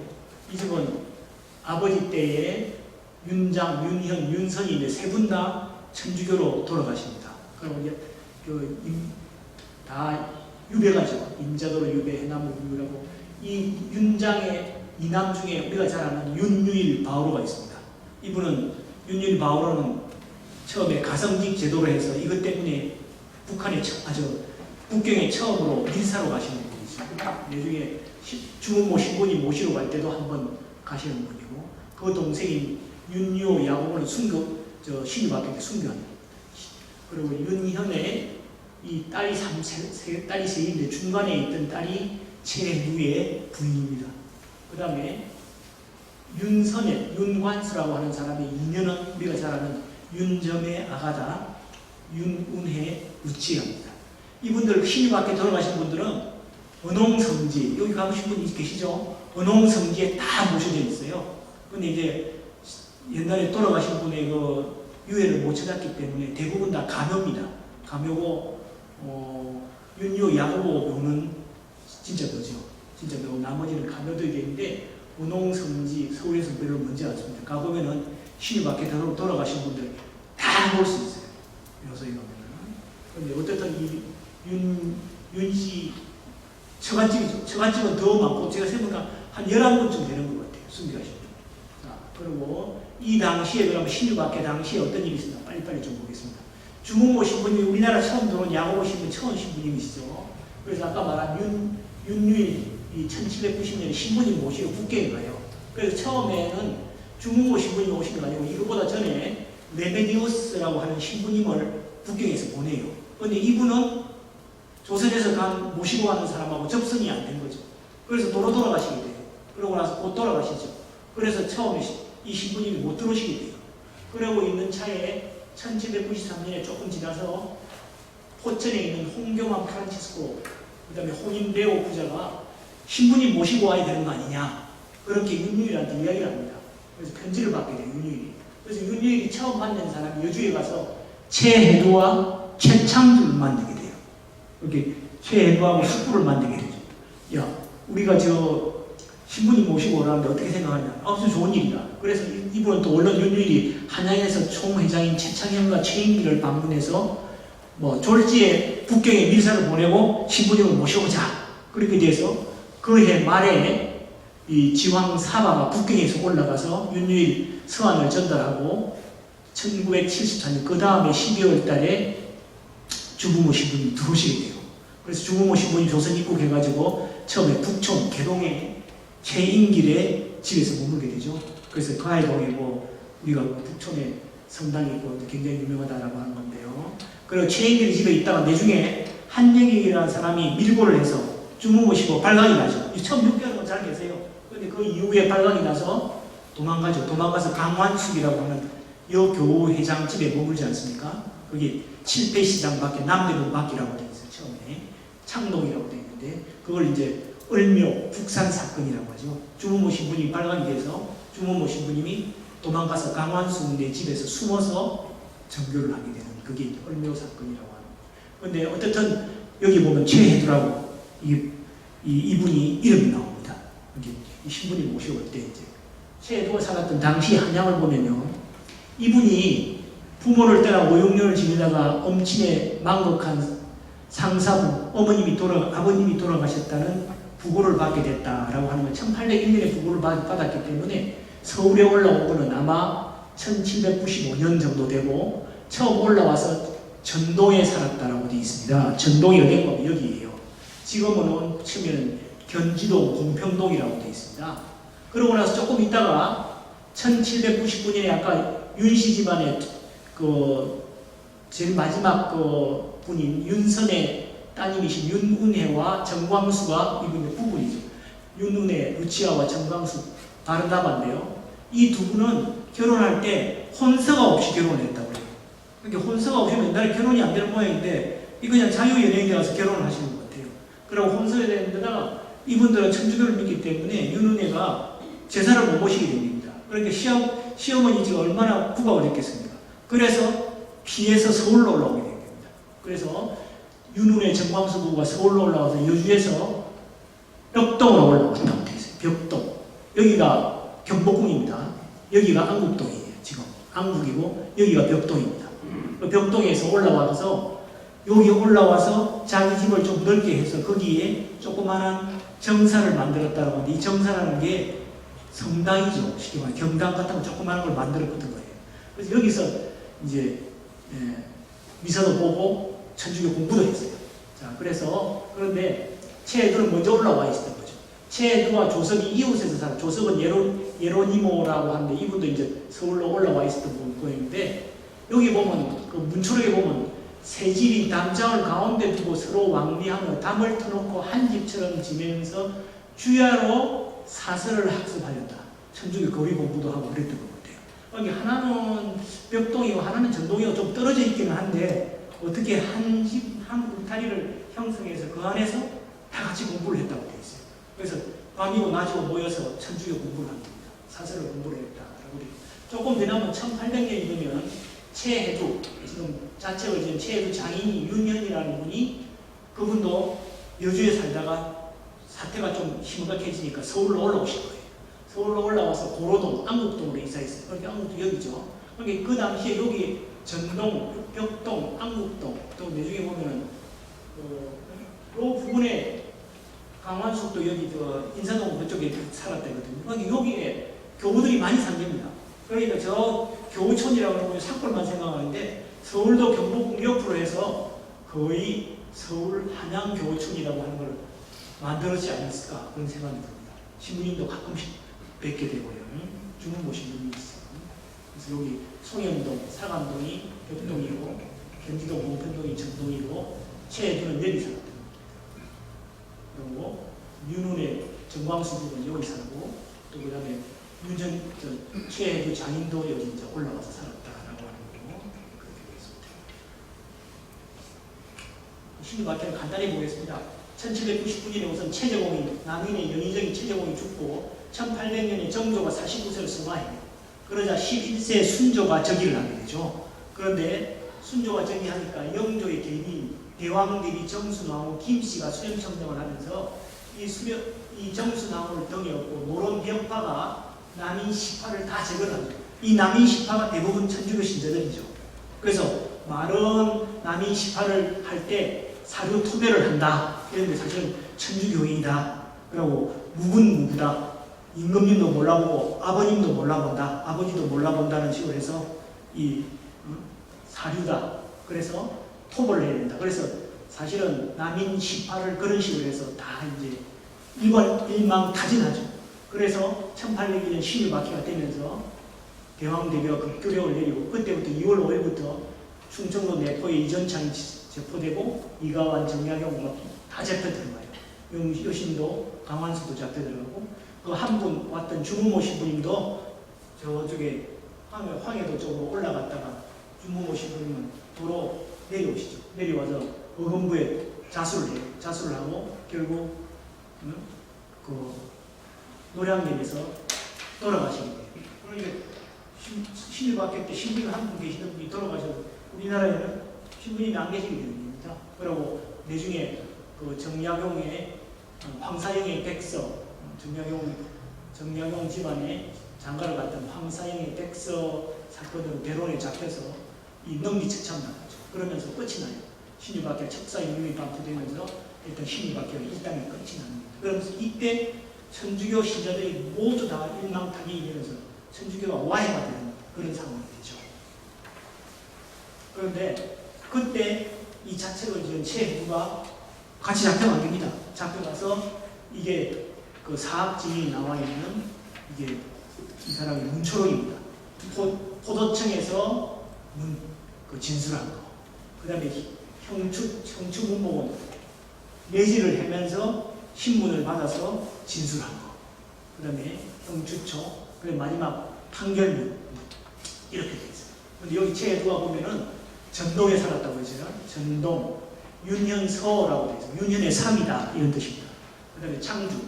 이 집은 아버지 때에 윤장, 윤형, 윤선이 3분 다 천주교로 돌아가십니다. 그리고 이제 다 유배가죠. 인자도로 유배, 해나무 유배라고 이 윤장의 이남 중에 우리가 잘 아는 윤유일 바오로가 있습니다. 이분은 윤유일 바오로는 처음에 가성직 제도로 해서 이것 때문에 북경에 처음으로 밀사로 가시는 분이죠. 나중에 주문모 신부님 모시러 갈 때도 한번 가시는 분이고 그 동생인 윤요 야고보는 신유박해 때 순교합니다. 그리고 윤현의 이 딸이 딸이 3인데 중간에 있던 딸이 최해두의 부인입니다. 그 다음에 윤선의 윤관수라고 하는 사람의 인연은 우리가 잘 아는 윤점의 아가다 윤운해 우치랍니다. 이분들 신유박해 돌아가신 분들은 은홍성지 여기 가보신 분이 계시죠? 은홍성지에 다 모셔져 있어요. 근데 이제 옛날에 돌아가신 분의 그 유해를 못 찾았기 때문에 대부분 다 가묘입니다. 가묘고 윤요 야고보 묘는 진짜 묘죠. 진짜 묘. 나머지는 가묘도 있는데 은홍성지 서울에서 별로 먼저 왔습니다. 가보면은 신유박해 돌아가신 분들 다 볼 수 있어요. 묘소에 가면은. 근데 어쨌든 윤씨 처갓집이죠. 처갓집은 더 많고 제가 세보니까 한 11분쯤 되는 것 같아요. 순교하신 분. 자, 그리고 이 당시에 그러면 신유박해 당시에 어떤 일이 있었나 빨리빨리 좀 보겠습니다. 주문모 신부님이 우리나라 처음 들어온 야고보 신부 처음 신부님이시죠. 그래서 아까 말한 윤유일 이 1790년에 신부님 모시러 북경에 가요. 그래서 처음에는 주문모 신부님 오신 게 아니고 이거보다 전에 레메디오스라고 하는 신부님을 북경에서 보내요. 그런데 이분은 조선에서 모시고 가는 사람하고 접선이 안 된 거죠. 그래서 돌아가시게 돼요. 그러고 나서 곧 돌아가시죠. 그래서 처음에 이 신부님이 못 들어오시게 돼요. 그러고 있는 차에 1793년에 조금 지나서 포천에 있는 홍교만 프란치스코, 그 다음에 홍인대오 부자가 신부님 모시고 와야 되는 거 아니냐, 그렇게 윤유일한테 이야기를 합니다. 그래서 편지를 받게 돼요, 윤유일이. 그래서 윤유일이 처음 만난 사람이 여주에 가서 최해도와 최창주를 만나게 돼요. 이렇게 최해도하고 숙부를 만나게 되죠. 야, 우리가 저 신부님 모시고 오라는데 어떻게 생각하냐? 아주 좋은 일이다. 그래서 이분은 또 언론 윤유일이 한양에서 총회장인 최창현과 최인기를 방문해서 뭐 졸지에 북경에 밀사를 보내고 신부님을 모셔오자. 그렇게 돼서 그해 말에 이 지황 사바가 북경에서 올라가서 윤유일 서한을 전달하고 1974년 그 다음에 12월 달에 주부모 신부님이 들어오시게 돼요. 그래서 주부모 신부님 조선 입국해가지고 처음에 북촌 개동에 최인길의 집에서 머물게 되죠. 그래서 가해동에 뭐 우리가 북촌에 성당이 있고 굉장히 유명하다라고 하는 건데요. 그리고 최인길의 집에 있다가 나중에 한영익이라는 사람이 밀고를 해서 주무 모시고 발각이 나죠. 처음 6개월은 잘 계세요. 그런데 그 이후에 발각이 나서 도망가죠. 도망가서 강환숙이라고 하는 여교우 회장 집에 머물지 않습니까? 거기 칠패시장 밖에 남대문 밖이라고 되어 있어요. 처음에 창동이라고 되어 있는데 그걸 이제 을묘 북산 사건이라고 하죠. 주무모 신부님이 발각이 돼서 주무모 신부님이 도망가서 강환숙네 집에서 숨어서 정교를 하게 되는 그게 을묘 사건이라고 하는. 그런데 어쨌든 여기 보면 최해두라고 이분이 이름이 나옵니다. 여기 이 신부님 모셔올 때 이제 최해두가 살았던 당시 한양을 보면요, 이분이 부모를 떠나 5, 6년을 지내다가 엄친의 망극한 상사부 아버님이 돌아가셨다는 부고를 받게 됐다라고 하는 건 1801년에 부고를 받았기 때문에 서울에 올라온 거는 아마 1795년 정도 되고 처음 올라와서 전동에 살았다라고 되어 있습니다. 전동이 어딘 거면 여기예요. 지금은 치면 견지도 공평동이라고 되어 있습니다. 그러고 나서 조금 있다가 1799년에 아까 윤씨 집안의 그 제일 마지막 그 분인 윤선의 따님이신 윤은혜와 정광수가 이분의 부부이죠. 윤은혜, 루치아와 정광수 다른 답안데요. 이 두 분은 결혼할 때 혼서가 없이 결혼을 했다고 해요. 그러니까 혼서가 없으면 옛날에 결혼이 안 되는 모양인데 이 그냥 자유연예인에 가서 결혼을 하시는 것 같아요. 그리고 혼서에 되는 데다가 이분들은 천주교를 믿기 때문에 윤은혜가 제사를 못 모시게 됩니다. 그러니까 시어머니 지가 얼마나 구박을 했겠습니까? 그래서 피해서 서울로 올라오게 됩니다. 그래서 윤은혜 정광수 부부가 서울로 올라와서 여주에서 벽동으로 올라왔다고 되어 있어요. 벽동. 여기가 경복궁입니다. 여기가 안국동이에요. 지금 안국이고 여기가 벽동입니다. 벽동에서 올라와서 여기 올라와서 자기 집을 좀 넓게 해서 거기에 조그마한 정사를 만들었다고 하는데 이 정사라는 게 성당이죠. 쉽게 말해 경당 같은 거 조그마한 걸 만들었거든 거예요. 그래서 여기서 이제 미사도 보고 천주교 공부도 했어요. 자, 그런데 최해두는 먼저 올라와 있었던 거죠. 최해두와 조석이 이웃에서 살아. 조석은 예로니모라고 하는데 이분도 이제 서울로 올라와 있었던 분인데 여기 보면 그 문초록에 보면 새집이 담장을 가운데 두고 서로 왕래하며 담을 터놓고 한 집처럼 지내면서 주야로 사설을 학습하였다. 천주교 거리 공부도 하고 그랬던 것 같아요. 여기 하나는 벽동이고 하나는 전동이고 좀 떨어져 있기는 한데 어떻게 한 울타리를 형성해서 그 안에서 다 같이 공부를 했다고 되어 있어요. 그래서 밤이고 낮이고 모여서 천주교 공부를 합니다. 사설을 공부를 했다라고 돼요. 조금 지나면 1800년이면 최해두, 지금 자책을 지은 최해두 장인이 윤현이라는 분이 그분도 여주에 살다가 사태가 좀 심각해지니까 서울로 올라오신 거예요. 서울로 올라와서 고로동, 안국동으로 이사했어요. 그러니까 안국도 여기죠. 그러니까 그 당시에 여기 전동, 벽동, 안국동, 또 나중에 보면은 이 부분에 강환숙도 여기 인사동 그쪽에 살았다거든요. 여기에 교우들이 많이 산답니다. 그러니까 저 교우촌이라고 하면 산골만 생각하는데 서울도 경복궁 옆으로 해서 거의 서울 한양 교우촌이라고 하는 걸 만들었지 않았을까 그런 생각이 듭니다. 신부님도 가끔씩 뵙게 되고요. 주문보 신부님이 있어요. 그래서 여기 송현동, 사감동이 벽동이고 경기도 공편동이 정동이고 최해두는 여기 살았다. 그리고 윤은혜 정광수 부부는 여기 살고 또 그 다음에 유전 최혜도 장인도 여기 이제 올라가서 살았다라고 하는 거고 그렇게 되겠습니다. 신유박해를 간단히 보겠습니다. 1799년에 우선 최재공이 남인의 영의정이 최재공이 죽고 1800년에 정조가 49세를 승화해요. 그러자 11세 순조가 즉위를 하게 되죠. 그런데 순조가 즉위하니까 영조의 개인인 대왕대비 정순왕후 김씨가 수령청정을 하면서 이 정순왕후를 등에 업고 노론 벽파가 남인 시파를 다 제거하죠. 이 남인 시파가 대부분 천주교 신자들이죠. 그래서 말은 남인 시파를 할 때 사료 토배를 한다. 이런데 사실은 천주교인이다. 그리고 무분무부다. 임금님도 몰라보고 아버님도 몰라본다. 아버지도 몰라본다는 식으로 해서 이 사류다. 그래서 톱을 해야 된다. 그래서 사실은 남인 시파를 그런 식으로 해서 다 이제 일망타진하죠. 그래서 1802년 신유박해가 되면서 대왕대교가 급교령을 내리고 그때부터 2월 5일부터 충청도 내포에 이전창이 체포되고 이가완 정약용 다 잡혀 들어가요. 여신도 강환수도 잡혀 들어가고 그 한 분 왔던 주무모 신부님도 저쪽에 황해도 쪽으로 올라갔다가 주무모 신부님은 도로 내려오시죠. 내려와서 어금부에 자수를 해요. 자수를 하고 결국 그 노량진에서 돌아가시게 돼요. 그러니까 신유박해 때 신부님 한 분 계시는 분이 돌아가셔서 우리나라에는 신부님이 안 계시게 되는 겁니다. 그리고 내중에 그 정약용의 황사영의 백서, 정약용 집안의 장가를 갔던 황사영의 백서 사건으로 대론에 잡혀서 이 능비처참 나가죠. 그러면서 끝이 나요. 신유박해 척사 이름이 반포되면서 일단 신유박해가 일당이 끝이 납니다. 그러면서 이때 천주교 신자들이 모두 다 일망타진이 되면서 천주교가 와해가 되는 그런 상황이 되죠. 그런데 그때 이 자책을 지은 최혜두가 같이 잡혀가게 됩니다. 잡혀가서 이게 그 사학지에 나와 있는 이게 이 사람이 문초롱입니다. 포도청에서 그 진술한 거. 그 다음에 형추문복은 내지를 하면서 신문을 받아서 진술한 거. 그 다음에 형추초, 그리고 마지막 판결문. 이렇게 되어 있어요. 근데 여기 최혜두가 보면은 전동에 살았다고 했잖아요. 전동, 윤현서라고 되어 있어요. 윤현의 삼이다. 이런 뜻입니다. 그 다음에 창주,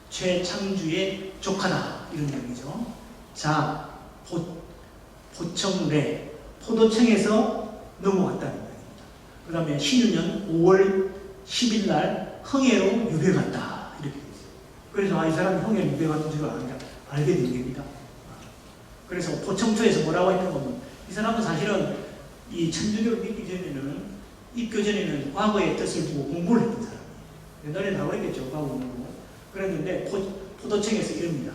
최창주의 조카다. 이런 얘기죠. 자, 포청래, 포도청에서 넘어왔다는 얘기입니다. 그 다음에 신유년 5월 10일 날 흥해로 유배갔다. 이렇게 되어 있어요. 그래서 이 사람이 흥해로 유배갔던 줄 알게 된 겁니다. 그래서 포청초에서 뭐라고 했는 거면 이 사람은 사실은 이 천주교를 믿기 전에는 입교 전에는 과거의 뜻을 보고 공부를 했던 사람이에요. 옛날에 나오겠죠. 과거 공부. 그랬는데 포도청에서 이럽니다.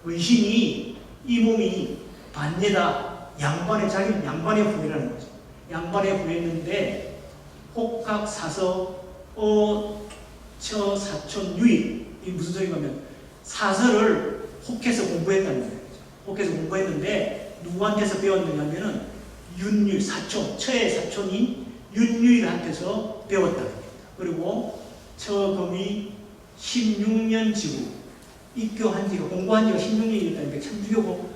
의신이 이 몸이 반예다. 자기는 양반의 후예라는 거죠. 양반의 후예였는데 혹각 사서 처 사촌 유입. 이게 무슨 소리냐면 사설을 혹해서 공부했다는 거예요. 혹해서 공부했는데 누구한테서 배웠느냐면은 윤유일 사촌, 처의 사촌인 윤유일한테서 배웠다는 겁니다. 그리고 처금이 16년 지구 입교한 지가 공부한 지가 16년이 됐다니까 천주교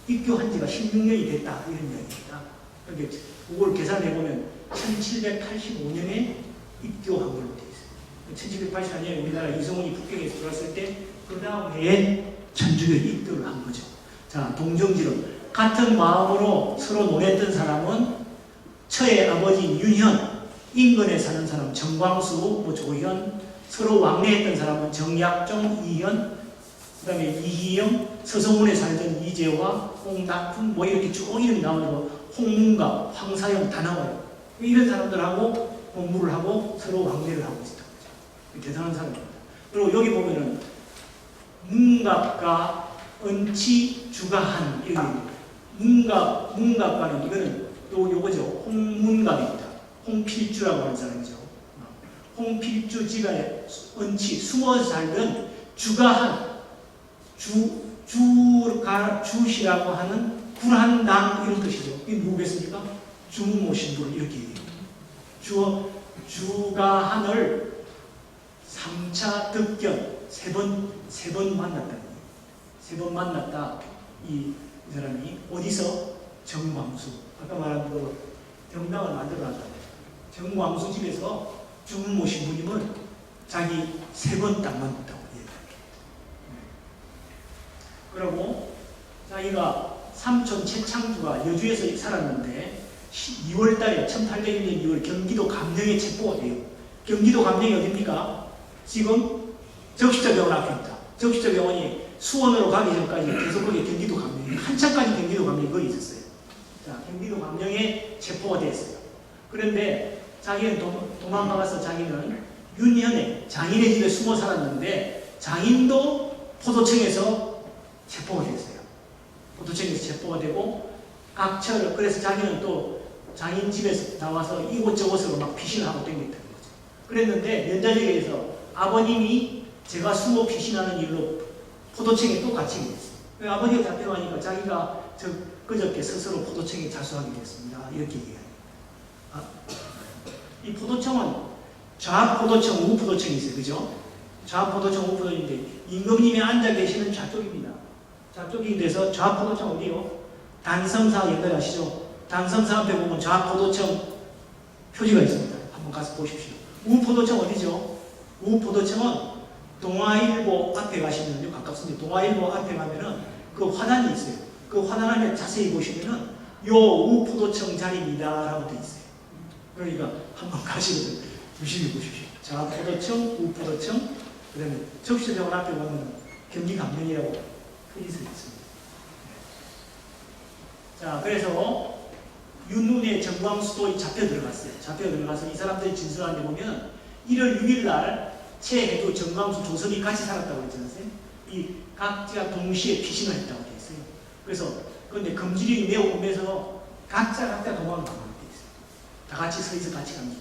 입교한 지가 16년이 됐다 이런 이야기입니다. 그러니까 그걸 계산해 보면 1785년에 입교한 걸로 되어 있어요. 1784년에 우리나라 이성훈이 북경에서 들어왔을 때 그 다음 해에 천주교 입교를 한 거죠. 자, 동정지론. 같은 마음으로 서로 논했던 사람은 처의 아버지인 윤현, 인근에 사는 사람 정광수, 조현, 서로 왕래했던 사람은 정약종, 이현, 그 다음에 이희영, 서성문에 살던 이재화, 홍낙훈, 이렇게 쭉 이름이 나오고 홍문갑, 황사영 다 나와요. 이런 사람들하고 공부를 하고 서로 왕래를 하고 있었던 거죠. 대단한 사람입니다. 그리고 여기 보면은 문갑과 은치, 주가한 문갑과는 이거는 또 요거죠. 홍문갑입니다. 홍필주라고 하는 사람이죠. 홍필주 집안에 은치 숨어 살던 주가한 주시라고 하는 굴한당 이런 뜻이죠. 이게 누구겠습니까? 주무모 신부를 이렇게 얘기해요. 주가한을 3차 득견 세 번 만났다는 거예요. 세 번 만났다. 이 사람이 어디서? 정광수. 아까 말한 그 병당을 만들어놨다. 정광수 집에서 주문모 신부님을 자기 3번 딱 만났다고 얘기합니다. 그리고 자기가 삼촌 최창주가 여주에서 살았는데 2월달에 1801년 2월 경기도 감령에 체포가 돼요. 경기도 감령이 어딥니까? 지금 적시자병원 앞입니다. 적시자병원이 수원으로 가기 전까지 계속 거기 경기도 감령이 한참까지 경기도 감령이 거기 있었어요. 자, 경기도 감령에 체포가 됐어요. 그런데 자기는 도망가서 자기는 윤현의 장인의 집에 숨어 살았는데 장인도 포도청에서 체포가 됐어요. 포도청에서 체포가 되고 각처를 그래서 자기는 또 장인 집에서 나와서 이곳저곳으로 막 피신을 하고 댕겼다는 거죠. 그랬는데 면자적에서 아버님이 제가 수모 피신하는 일로 포도청에 또 갇히게 됐어요. 아버지가 잡혀가니까 자기가 그저께 스스로 포도청에 자수하게 됐습니다. 이렇게 얘기해요. 이 포도청은 좌포도청, 우포도청이 있어요. 그죠? 좌포도청, 우포도청인데 임금님이 앉아 계시는 좌쪽입니다. 좌쪽이 돼서 좌포도청 어디요? 단성사 옛날에 아시죠? 단성사 앞에 보면 좌포도청 표지가 있습니다. 한번 가서 보십시오. 우포도청 어디죠? 우포도청은 동아일보 앞에 가시면요. 가깝습니다. 동아일보 앞에 가면은 그 화단이 있어요. 그 화단 안에 자세히 보시면은 요 우포도청 자리입니다. 라고 되어 있어요. 그러니까 한번 가시면서 유심히 보십시오. 좌포도청, 우포도청, 그 다음에 적시자병원 앞에 보면 경기감령이라고 표지서 있습니다. 자, 그래서 윤훈의 정광수도 잡혀 들어갔어요. 잡혀 들어가서 이 사람들이 진술하는 데 보면 1월 6일 날 최해도, 정광수, 조선이 같이 살았다고 했잖아요. 이 각자 동시에 피신을 했다고 되어 있어요. 그래서 그런데 금지령이 매우 오면서 각자 도망을 가게 되어 있어요. 다 같이 서에서 같이 갑니다.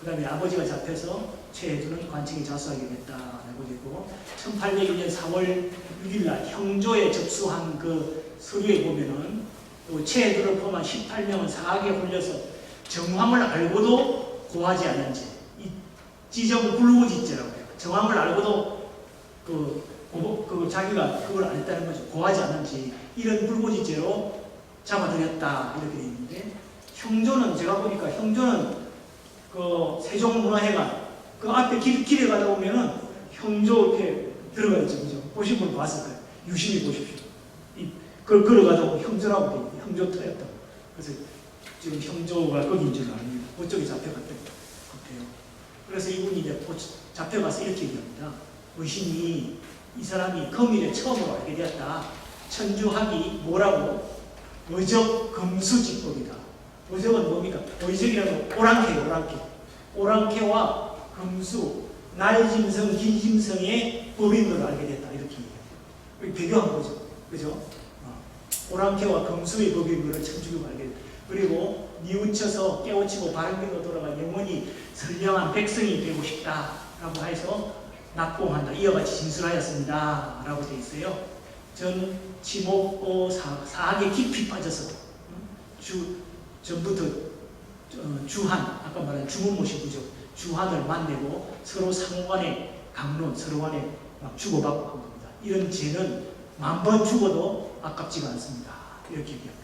그 다음에 아버지가 잡혀서 최해도는 관청에 자수하게 됐다라고 되고 1801년 4월 6일 날 형조에 접수한 그 서류에 보면은 최해도를 포함한 18명은 사학에 홀려서 정황을 알고도 고하지 않은 죄, 이 지정 불구지죄라고 해요. 정황을 알고도 자기가 그걸 안 했다는 거죠. 고하지 않은 죄, 이런 불구지죄로 잡아들였다 이렇게 되어 있는데 형조는 제가 보니까 형조는 그 세종문화회관 그 앞에 길에 가다 보면은 형조 이렇게 들어가 있죠, 그죠? 보신 분 봤을 거예요. 유심히 보십시오. 그걸 걸어가다 보면 형조라고 되어 있어요. 형조 터였다. 그래서 지금 형조가 거기인 줄 아니에요. 그쪽에 잡혀갔던 것 같아요. 그래서 이분이 이제 잡혀가서 이렇게 얘기합니다. 의신이 이 사람이 금일에 처음으로 알게 되었다. 천주학이 뭐라고? 의적 금수지법이다. 의적은 뭡니까? 의적이라는 오랑캐, 오랑캐와 금수, 날짐승, 긴짐승의 법인으로 알게 됐다. 이렇게 얘기해요. 비교한 거죠. 그죠? 오랑캐와 금수의 법인으로 천주교가 알게 됐다. 그리고 뉘우쳐서 깨우치고 바른길로 돌아가 영원히 선량한 백성이 되고 싶다라고 해서 낙공한다. 이와 같이 진술하였습니다. 라고 되어 있어요. 전 지목고 사학에 깊이 빠져서 전부터 주한, 아까 말한 주문모 신부죠. 주한을 만나고 서로 상호간에 강론, 서로 간에 막 주고받고 한 겁니다. 이런 죄는 10,000번 죽어도 아깝지가 않습니다. 이렇게 얘기합니다.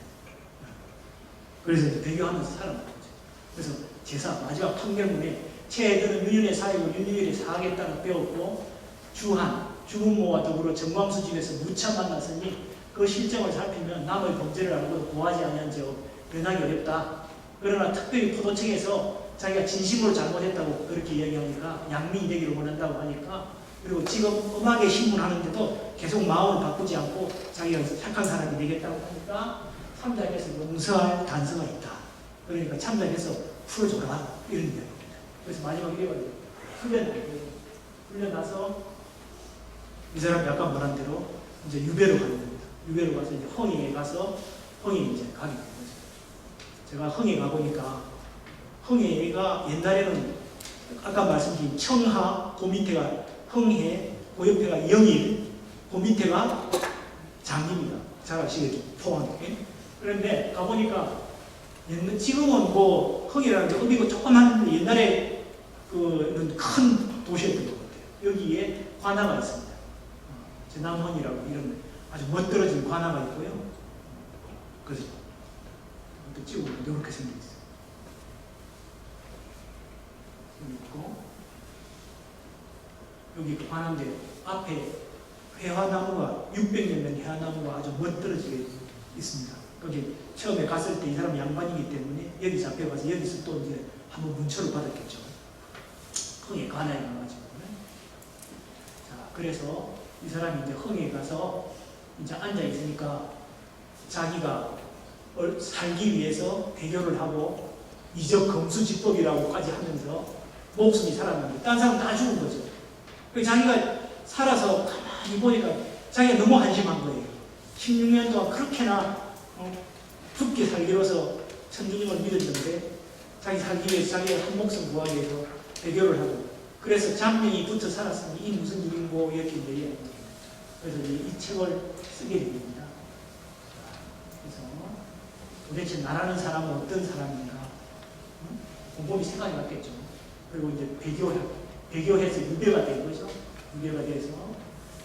그래서 이제 배교하면서 살아난 거죠. 그래서 제사 마지막 판결문에 최해도는 윤현의 사역을 윤유일의 사학에 따라 배웠고 주한, 주문모와 더불어 정광수 집에서 무차 만났으니 그 실정을 살피면 남의 범죄를 알고도 고하지 아니한 죄 변하기 어렵다. 그러나 특별히 포도청에서 자기가 진심으로 잘못했다고 그렇게 이야기하니까 양민이 되기를 원한다고 하니까 그리고 지금 음악에 신문하는데도 계속 마음을 바꾸지 않고 자기가 착한 사람이 되겠다고 하니까 참작에서 용서할 단서가 있다. 그러니까 참작에서 풀어줘라. 이런 이야기입니다. 그래서 마지막에 이래가지고 훈련 나서 이 사람이 아까 말한 대로 이제 유배로 가는 겁니다. 유배로 가서 이제 흥에 가서 흥에 이제 가게 된 거죠. 제가 흥에 가보니까 흥해가 옛날에는 아까 말씀드린 청하, 그 밑에가 흥해, 그 옆에가 영일, 그 밑에가 장입니다. 잘 아시겠죠? 포항에. 그런데 가보니까 지금은 뭐 흥이라는 게 어디고 조그만 옛날에 큰 도시였던 것 같아요. 여기에 관아가 있습니다. 제남헌이라고 이런 아주 멋들어진 관아가 있고요. 그래서 또 찍어보면 이렇게 생겼어요. 여기 있고, 여기 관아인데 앞에 회화나무가 600년 된 회화나무가 아주 멋들어지게 있습니다. 거기 처음에 갔을 때 이 사람 양반이기 때문에 여기 잡혀가서 여기서 또 이제 한번 문초를 받았겠죠. 흥에 관아에 가가지고. 자, 그래서 이 사람이 이제 흥에 가서 이제 앉아 있으니까 자기가 살기 위해서 대결을 하고 이적 검수지법이라고까지 하면서 목숨이 살았는데 딴 사람 다 죽은 거죠. 자기가 살아서 가만히 보니까 자기가 너무 한심한 거예요. 16년 동안 그렇게나 죽게 살기로서 천주님을 믿었는데 자기 살기 위해서 자기가 한 목숨 구하기 위해서 대결을 하고 그래서 잠명이 붙어 살았으니 이 무슨 일인고 이렇게 얘기합니다. 그래서 이 책을 쓰게 됩니다. 그래서 도대체 나라는 사람은 어떤 사람인가? 곰곰이 생각이 났겠죠. 그리고 이제 배교해서 유배가 된 거죠. 유배가 돼서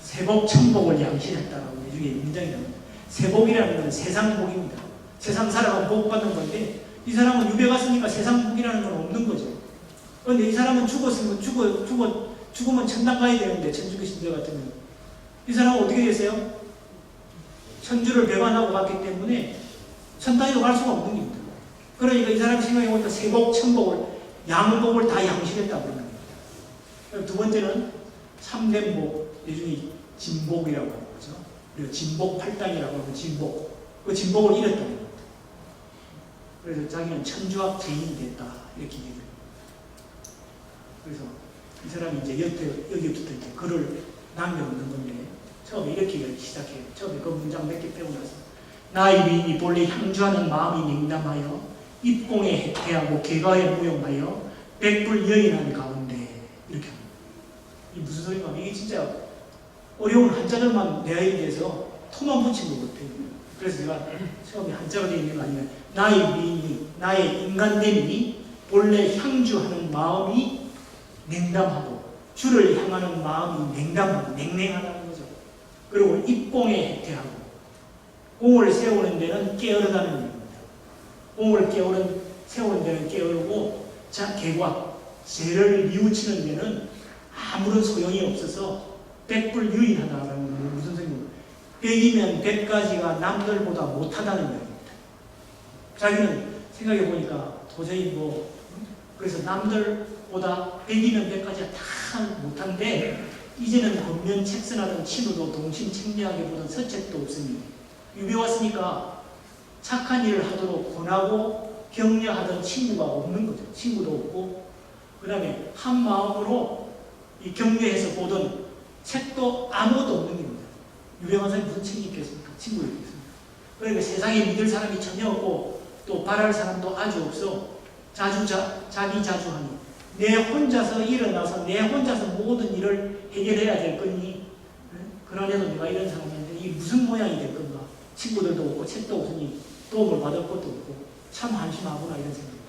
세복천복을 양식했다라고 나중에 문장이 나옵니다. 세복이라는 건 세상복입니다. 세상 살아가면 복 받는 건데 이 사람은 유배 갔으니까 세상복이라는 건 없는 거죠. 그런데 이 사람은 죽으면 천당 가야 되는데 천주교 신들 같으면 이 사람은 어떻게 됐어요? 천주를 배반하고 갔기 때문에 천당으로 갈 수가 없는 겁니다. 그러니까 이 사람이 생각해보니까 세복, 천복을 양복을 다 양식했다고 그러는 겁니다. 두 번째는 참된복, 예중에 진복이라고 하는 거죠. 그리고 진복 팔당이라고 하고 진복. 그 진복을 잃었다는 겁니다. 그래서 자기는 천주학 죄인이 됐다. 이렇게 얘기합니다. 그래서 이 사람이 이제 여기부터 이제 글을 남겨놓는 건데, 처음에 이렇게 시작해요. 처음에 그 문장 몇 개 빼고 나서. 나의 위인이 본래 향주하는 마음이 냉담하여, 입공에 해태하고 개가에 무용하여, 백불 여인한 가운데. 이렇게 합니다. 이 무슨 소리가 하면 이게 진짜 어려운 한자들만 내야 돼서 토만 붙인 것 같아요. 그래서 제가 처음에 한자가 되어 있는 거 아니면 나의 위인이, 나의 인간됨이 본래 향주하는 마음이 냉담하고 주를 향하는 마음이 냉담하고 냉랭하다는 거죠. 그리고 입공에 해태하고 공을 세우는 데는 게으르다는 얘기입니다. 공을 세우는 데는 게으르고 개과 죄를 뉘우치는 데는 아무런 소용이 없어서 백불유인하다라는 건 무슨 소리입니까? 백이면 백가지가 남들보다 못하다는 이야기입니다. 자기는 생각해 보니까 도저히 그래서 남들보다 백이면 백가지가 다 못한데 이제는 권면 책선하던 친구도 동심 책략하게 보던 서책도 없으니 유배 왔으니까 착한 일을 하도록 권하고 격려하던 친구가 없는 거죠. 친구도 없고 그 다음에 한 마음으로 이 격려해서 보던 책도 아무것도 없는 겁니다. 유명한 사람이 무슨 책이 있겠습니까? 친구가 있겠습니까? 그러니까 세상에 믿을 사람이 전혀 없고 또 바랄 사람도 아주 없어 자비자주하니 내 혼자서 일어나서 내 혼자서 모든 일을 해결해야 될 거니 그러려도 내가 이런 사람인데 이게 무슨 모양이 될 건가? 친구들도 없고 책도 없으니 도움을 받을 것도 없고 참 한심하구나 이런 생각입니다.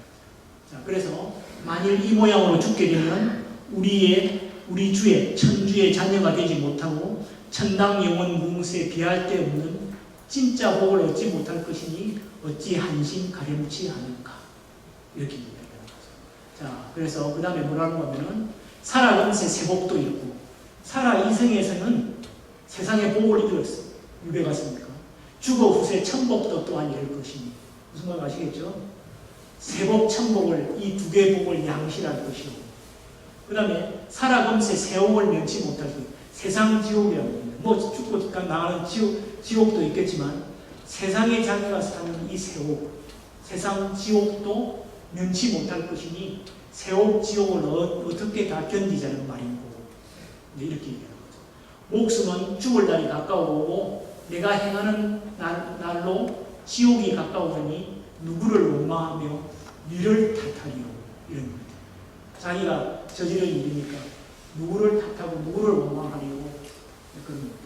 자, 그래서 만일 이 모양으로 죽게 되면 우리 주의 천주의 자녀가 되지 못하고 천당 영원 뭉세 비할 데 없는 진짜 복을 얻지 못할 것이니 어찌 한심 가렴치 하는가 이렇게 얘기합니다. 자, 그래서 그 다음에 뭐라고 하면은 살아금세 세복도 있고 살아 이승에서는 세상의 복을 이루었어. 유배 갔습니까? 죽어 후세 천복도 또한 이룰 것이니 무슨 말 아시겠죠? 세복 천복을 이 두 개의 복을 양실할 것이고 그 다음에 살아금세 세옥을 면치 못할 것 세상 지옥이라고 합니다. 죽고 나가는 지옥도 있겠지만 세상에 자기가 사는 이 세옥 세상 지옥도 면치 못할 것이니 세옥 지옥을 어떻게 다 견디자는 말이고 이렇게 얘기하는 거죠. 목숨은 죽을 날이 가까워오고 내가 행하는 날로 지옥이 가까우니 누구를 원망하며 니를 탓하리요 이런 겁니다. 자기가 저지른 일이니까 누구를 탓하고 누구를 원망하리요 그런 겁니다.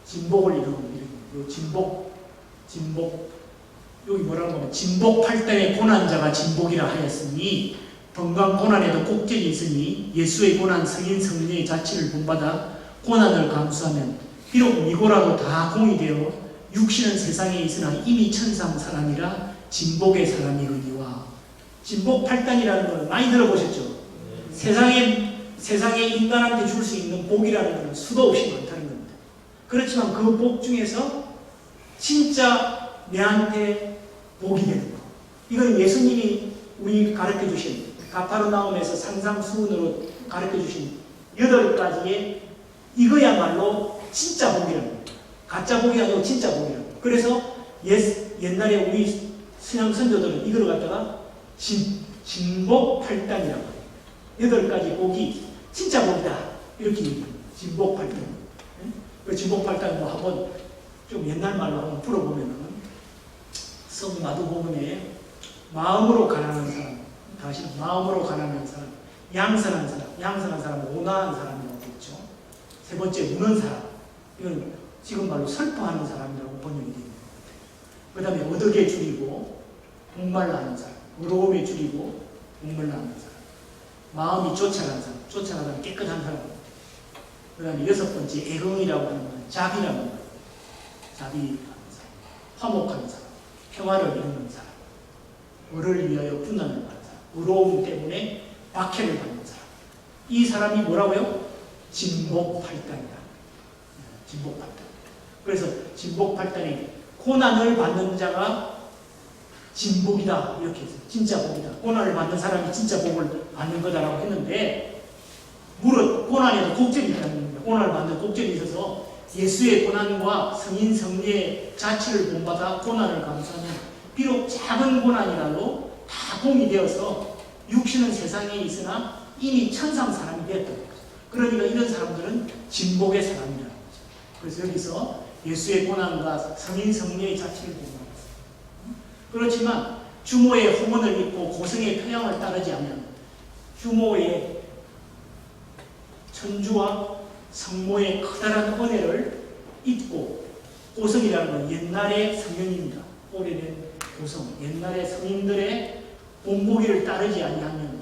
진복을 이루고 진복 여기 뭐라고 하면 진복 팔당의 고난자가 진복이라 하였으니 번강 고난에도 꼭지이 있으니 예수의 고난 성인 성령의 자치를 본받아 고난을 감수하면 비록 미고라도 다 공이 되어 육신은 세상에 있으나 이미 천상 사람이라 진복의 사람이거니와. 진복 8단이라는 걸 많이 들어보셨죠? 세상에 인간한테 줄 수 있는 복이라는 것은 수도 없이 많다는 겁니다. 그렇지만 그 복 중에서 진짜 내한테 복이 되는 거. 이건 예수님이 우리 가르쳐 주신 가파르나움에서 산상수훈으로 가르쳐 주신 8가지의 이거야말로 진짜 복이라는 겁니다. 가짜 복이 아니고 진짜 복이라는 겁니다. 그래서 옛날에 우리 신앙 선조들은 이걸 갖다가 진복 8단이라고 해요. 8가지 복이 진짜 복이다. 이렇게 얘기해요. 진복 8단. 그 진복 8단 뭐 한번 좀 옛날 말로 한번 풀어보면은 성 마두복음에 마음으로 가난한 사람, 다시 마음으로 가난한 사람, 양선한 사람은 온화한 사람이라고 했죠. 세 번째, 우는 사람. 이건 지금 말로 슬퍼하는 사람이라고 번역이 됩니다. 그 다음에 어덕에 줄이고 목말라 하는 사람, 의로움에 줄이고 목말라 하는 사람, 마음이 쫓아가는 사람, 쫓아가다가 깨끗한 사람. 그 다음에 6번째, 애흥이라고 하는 건 자비라는 거. 자비하는 사람, 화목하는 사람, 평화를 이루는 사람, 을을 위하여 분난을 받는 사람, 의로움 때문에 박해를 받는 사람. 이 사람이 뭐라고요? 진복 8단이다. 진복 8단. 그래서 진복 8단이 고난을 받는 자가 진복이다. 이렇게 했어요. 진짜 복이다. 고난을 받는 사람이 진짜 복을 받는 거다라고 했는데, 무릇 고난에도 곡절이 있다는 겁니다. 고난을 받는 곡절이 있어서 예수의 고난과 성인 성리의 자치를 본받아 고난을 감수하면 비록 작은 고난이라도 다 공이 되어서 육신은 세상에 있으나 이미 천상 사람이 되었던 거죠. 그러니까 이런 사람들은 진복의 사람이라는 거죠. 그래서 여기서 예수의 고난과 성인 성리의 자치를 본받았어요. 그렇지만 주모의 후원을 입고 고성의 표양을 따르지 않으면 주모의 천주와 성모의 커다란 은혜를 잊고, 고성이라는 건 옛날의 성현입니다. 오래된 고성, 옛날의 성인들의 본보기를 따르지 아니하면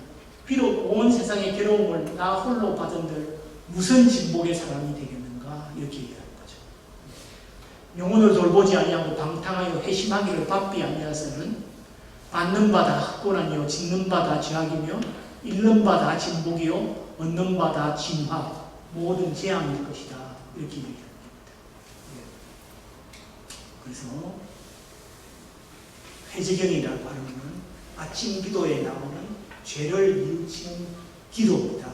비록 온 세상의 괴로움을 나 홀로 받은들 무슨 진복의 사람이 되겠는가, 이렇게 얘기하는 거죠. 영혼을 돌보지 아니하고 방탕하여 회심하기를 바삐 아니하서는 받는 바다 흑고난이요 짓는 바다 죄악이며 잃는 바다 진복이요 얻는 바다 진화, 모든 재앙일 것이다. 이렇게 얘기합니다. 그래서 회제경이라고 하는 것은 아침 기도에 나오는 죄를 뉘우치는 기도입니다.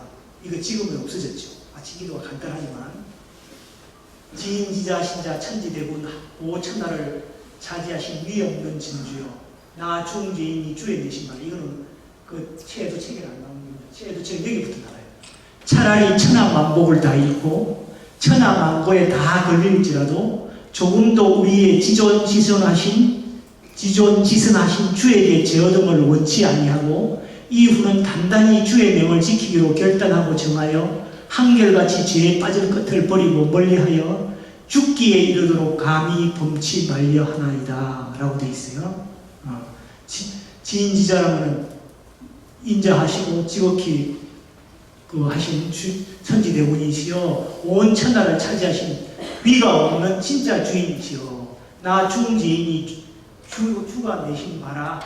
이거 지금은 없어졌죠. 아침 기도가 간단하지만 지인지자 신자 천지대군 오천하를 차지하신 위 없는 진주요 나 중죄인이 주에 내신 말. 이거는 그 최애도 책에 안 나옵니다. 최애도 책 여기부터 나와요. 차라리 천하만복을 다 잃고 천하만고에 다 걸릴지라도 조금도 우리의 지존지선하신 주에게 죄어둠을 원치 아니하고 이후는 단단히 주의 명을 지키기로 결단하고 정하여 한결같이 죄에 빠질 것을 버리고 멀리하여 죽기에 이르도록 감히 범치 말려 하나이다 라고 되어 있어요. 지인지자라면 인자하시고 지극히 하신 천지대군이시여 온 천하를 차지하신 위가 없는 진짜 주인이시여 나 중지인이 주가 내신 바라.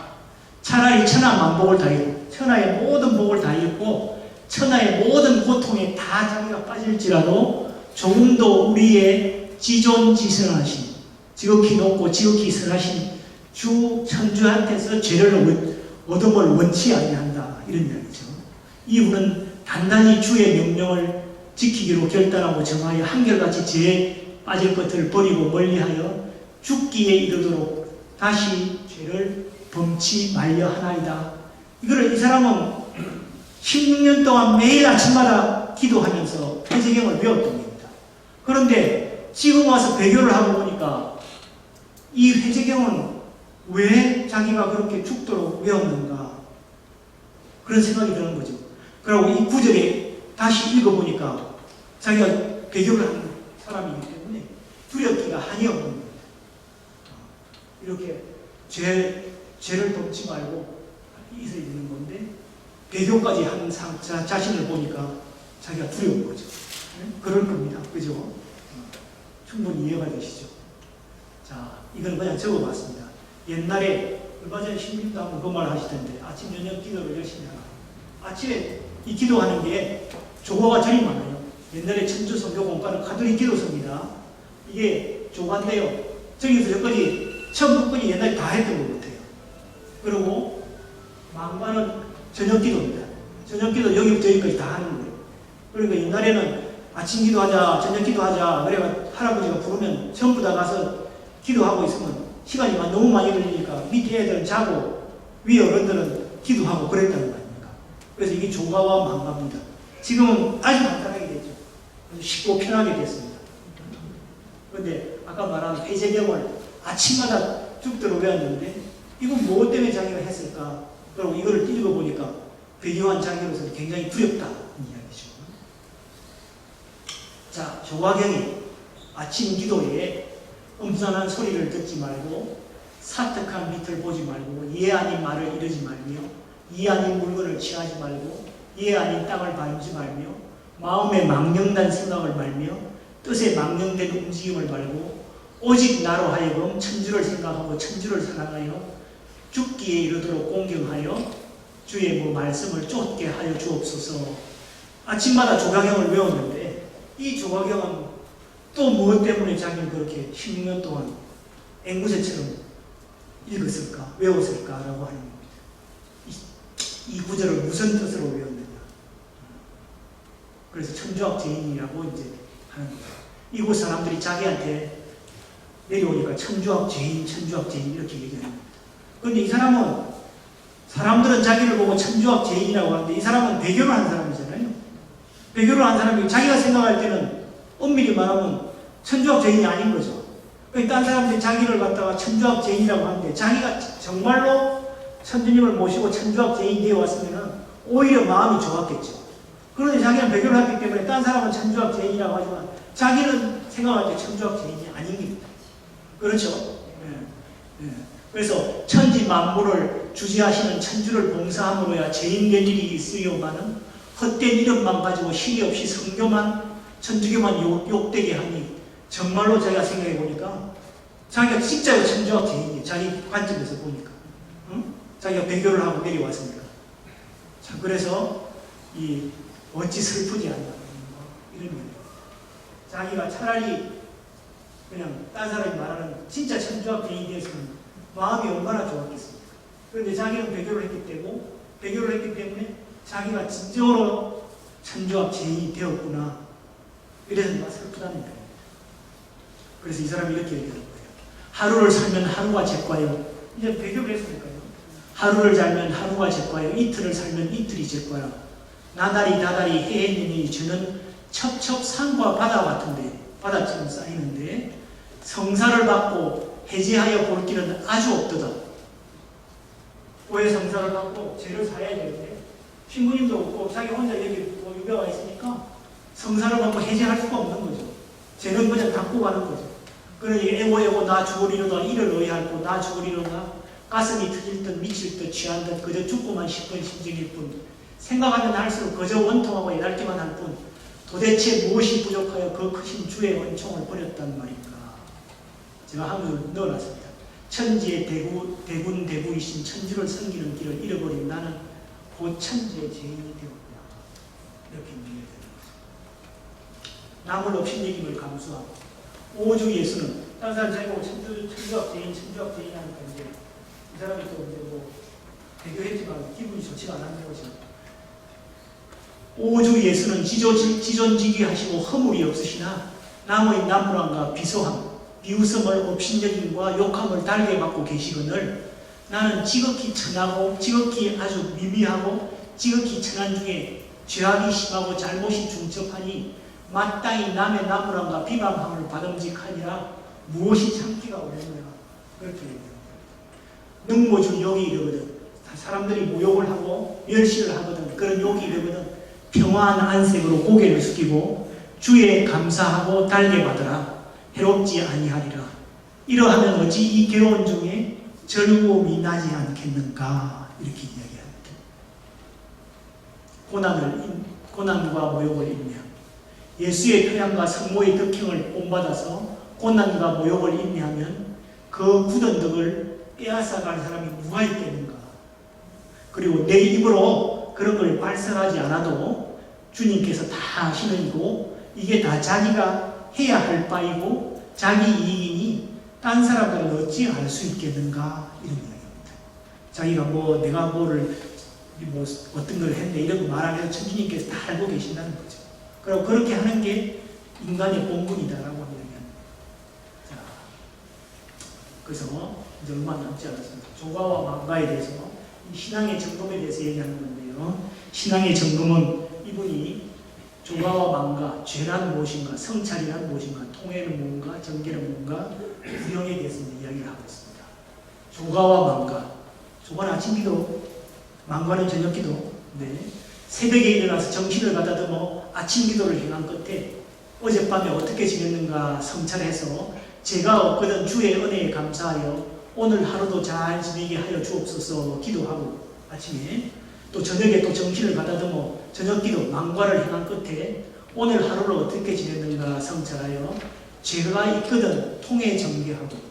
차라리 천하만복을 다 잃고 천하의 모든 복을 다 잃고 천하의 모든 고통에 다 자기가 빠질지라도 조금도 우리의 지존지선하신 지극히 높고 지극히 선하신 주 천주한테서 죄를 얻음을 원치 아니한다, 이런 이야기죠. 이후는 단단히 주의 명령을 지키기로 결단하고 정하여 한결같이 죄에 빠질 것을 버리고 멀리하여 죽기에 이르도록 다시 죄를 범치 말려 하나이다. 이거를 이 사람은 16년 동안 매일 아침마다 기도하면서 회제경을 외웠던 겁니다. 그런데 지금 와서 배교를 하고 보니까 이 회제경은 왜 자기가 그렇게 죽도록 외웠는가, 그런 생각이 드는 거죠. 그리고 이 구절에 다시 읽어보니까 자기가 배교를 하는 사람이기 때문에 두렵기가 한이 없는 겁니다. 이렇게 죄를 범치 말고 있어야 되는 건데 배교까지 하는 자신을 보니까 자기가 두려운 거죠. 그럴 겁니다. 그죠? 충분히 이해가 되시죠? 자, 이건 그냥 적어봤습니다. 옛날에 얼마 전에 신부님도 한번 그 말 하시던데 아침 저녁 기도를 열심히 하라. 아침에 이 기도하는 게 조과가 저리 많아요. 옛날에 천주 선교 공과는 가톨릭 기도서입니다. 이게 조과인데요. 저기서 저까지 처음부터까지 옛날에 다 했던 것 같아요. 그리고 망과는 저녁 기도입니다. 저녁 기도 여기부터 여기까지 다 하는 거예요. 그러니까 옛날에는 아침 기도하자, 저녁 기도하자, 그래가 할아버지가 부르면 전부 다 가서 기도하고 있으면 시간이 너무 많이 걸리니까 밑에 애들은 자고 위 어른들은 기도하고 그랬다는 거 아닙니까? 그래서 이게 조가와 망가입니다. 지금은 아주 간단하게 됐죠. 쉽고 편하게 됐습니다. 그런데 아까 말한 회제경을 아침마다 쭉 들어배웠는데 이건 무엇 때문에 자기가 했을까? 그리고 이거를 읽어보니까 배교한 자기로서는 굉장히 두렵다는 이야기죠. 자, 조화경이 아침 기도에 음산한 소리를 듣지 말고 사특한 빛을 보지 말고 예 아닌 말을 이르지 말며 예 아닌 물건을 취하지 말고 예 아닌 땅을 밟지 말며 마음에 망령난 생각을 말며 뜻에 망령된 움직임을 말고 오직 나로 하여금 천주를 생각하고 천주를 사랑하여 죽기에 이르도록 공경하여 주의 말씀을 쫓게 하여 주옵소서. 아침마다 조가경을 외웠는데 이 조가경은 또 무엇 때문에 자기는 그렇게 16년 동안 앵무새처럼 읽었을까, 외웠을까라고 하는 겁니다. 이 구절을 무슨 뜻으로 외웠느냐. 그래서 천주학 제인이라고 이제 하는 거예요. 이곳 사람들이 자기한테 내려오니까 천주학 제인 이렇게 얘기하는 겁니다. 그런데 이 사람은 사람들은 자기를 보고 천주학 제인이라고 하는데 이 사람은 배교를 한 사람이잖아요. 배교를 한 사람이 자기가 생각할 때는 엄밀히 말하면 천주학 제인이 아닌 거죠. 딴 사람들이 자기를 갖다가 천주학 제인이라고 하는데 자기가 정말로 천주님을 모시고 천주학 제인이 되어 왔으면 오히려 마음이 좋았겠죠. 그런데 자기는 배교를 했기 때문에 딴 사람은 천주학 제인이라고 하지만 자기는 생각할 때 천주학 제인이 아닙니다. 그렇죠? 네. 그래서 천지 만물을 주지하시는 천주를 봉사함으로야 죄인된 일이 있으려마는 헛된 이름만 가지고 실이 없이 성교만 천주교만 욕되게 하니 정말로 제가 생각해 보니까 자기가 진짜 천주학 죄인이에요. 자기 관점에서 보니까 자기가 배교를 하고 내려왔으니까. 자, 그래서 이 어찌 슬프지 않나 이런 거예요. 자기가 차라리 그냥 딴 사람이 말하는 진짜 천주학 죄인이 되었으면 마음이 얼마나 좋았겠습니까? 그런데 자기는 배교를 했기 때문에 자기가 진정으로 천주학 죄인이 되었구나. 이래서 막 슬프다는 거예요. 그래서 이 사람이 이렇게 얘기하는 거예요. 하루를 살면 하루가 제과요. 이제 배교를 했으니까요. 하루를 살면 하루가 제과요. 이틀을 살면 이틀이 제과요. 나다리 해했느니 저는 첩첩 산과 바다 같은데 바다처럼 쌓이는데 성사를 받고 해제하여 볼 길은 아주 없도다. 왜 성사를 받고 죄를 사야 되는데 신부님도 없고 자기 혼자 여기 유배가 있으니까 성사를 받고 해제할 수가 없는 거죠. 죄는 그냥 닦고 가는 거죠. 그러니 애고애고 나 죽으리로다 이를 의할고 나 죽으리로다 가슴이 터질 듯 미칠 듯 취한 듯 그저 죽고만 싶은 심정일 뿐 생각하면 할수록 그저 원통하고 애달기만 할 뿐 도대체 무엇이 부족하여 그 크신 주의 은총을 버렸단 말인가. 제가 한번 넣어놨습니다. 천지의 대군대부이신 천주를 섬기는 길을 잃어버린 나는 곧 천지의 죄인이 되었구나. 이렇게 얘기해야 되는 거죠. 남을 업신여김을 감수하고 오주 예수는 다른 사람 자기가 천주학 죄인 하니까 이제 이 사람이 또 이제 배교했지만 기분이 좋지가 않았는 거죠. 오주 예수는 지존지기하시고 허물이 없으시나 남의 남무람과 비소함, 비웃음을 업신여김과 욕함을 달게 받고 계시거늘 나는 지극히 천하고 지극히 아주 미미하고 지극히 천한 중에 죄악이 심하고 잘못이 중첩하니 마땅히 남의 나무람과 비방함을 받음직하니라 무엇이 참기가 어렵노라. 그렇게 얘기합니다. 능모준 욕이 이르거든 사람들이 모욕을 하고 멸시를 하거든 그런 욕이 이르거든 평화한 안색으로 고개를 숙이고 주에 감사하고 달게 받으라. 해롭지 아니하리라. 이러하면 어찌 이 괴로운 중에 즐거움이 나지 않겠는가. 이렇게 이야기합니다. 고난과 모욕을 인내하고 예수의 표양과 성모의 덕행을 본받아서 고난과 모욕을 인내하면 그 굳은 덕을 빼앗아갈 사람이 누가 있겠는가. 그리고 내 입으로 그런 걸 발설하지 않아도 주님께서 다 하시는 이고 이게 다 자기가 해야 할 바이고 자기 이익이니 딴 사람들은 어찌 알 수 있겠는가 이런 이야기입니다. 자기가 뭐 내가 뭐를 뭐 어떤 걸 했네 이런 거 말하면서 천주님께서 다 알고 계신다는 거죠. 그리고 그렇게 하는 게 인간의 본분이다라고 이야기합니다. 자, 그래서 이제 얼마 남지 않았습니다. 조과와 망가에 대해서 신앙의 점검에 대해서 얘기하는 건데요. 신앙의 점검은 이분이 조과와 망가, 죄란 무엇인가, 성찰이란 무엇인가, 통해는 뭔가, 정계는 뭔가, 구령에 대해서 이야기를 하고 있습니다. 조과와 망가, 조과는 아침 기도, 망가는 저녁 기도. 네. 새벽에 일어나서 정신을 가다듬어 아침 기도를 행한 끝에 어젯밤에 어떻게 지냈는가 성찰해서 제가 없거든 주의 은혜에 감사하여 오늘 하루도 잘 지내게 하여 주옵소서 기도하고 아침에 또 저녁에 또 정신을 가다듬어 저녁 기도 망과를 행한 끝에 오늘 하루를 어떻게 지냈는가 성찰하여 제가 있거든 통해 정계하고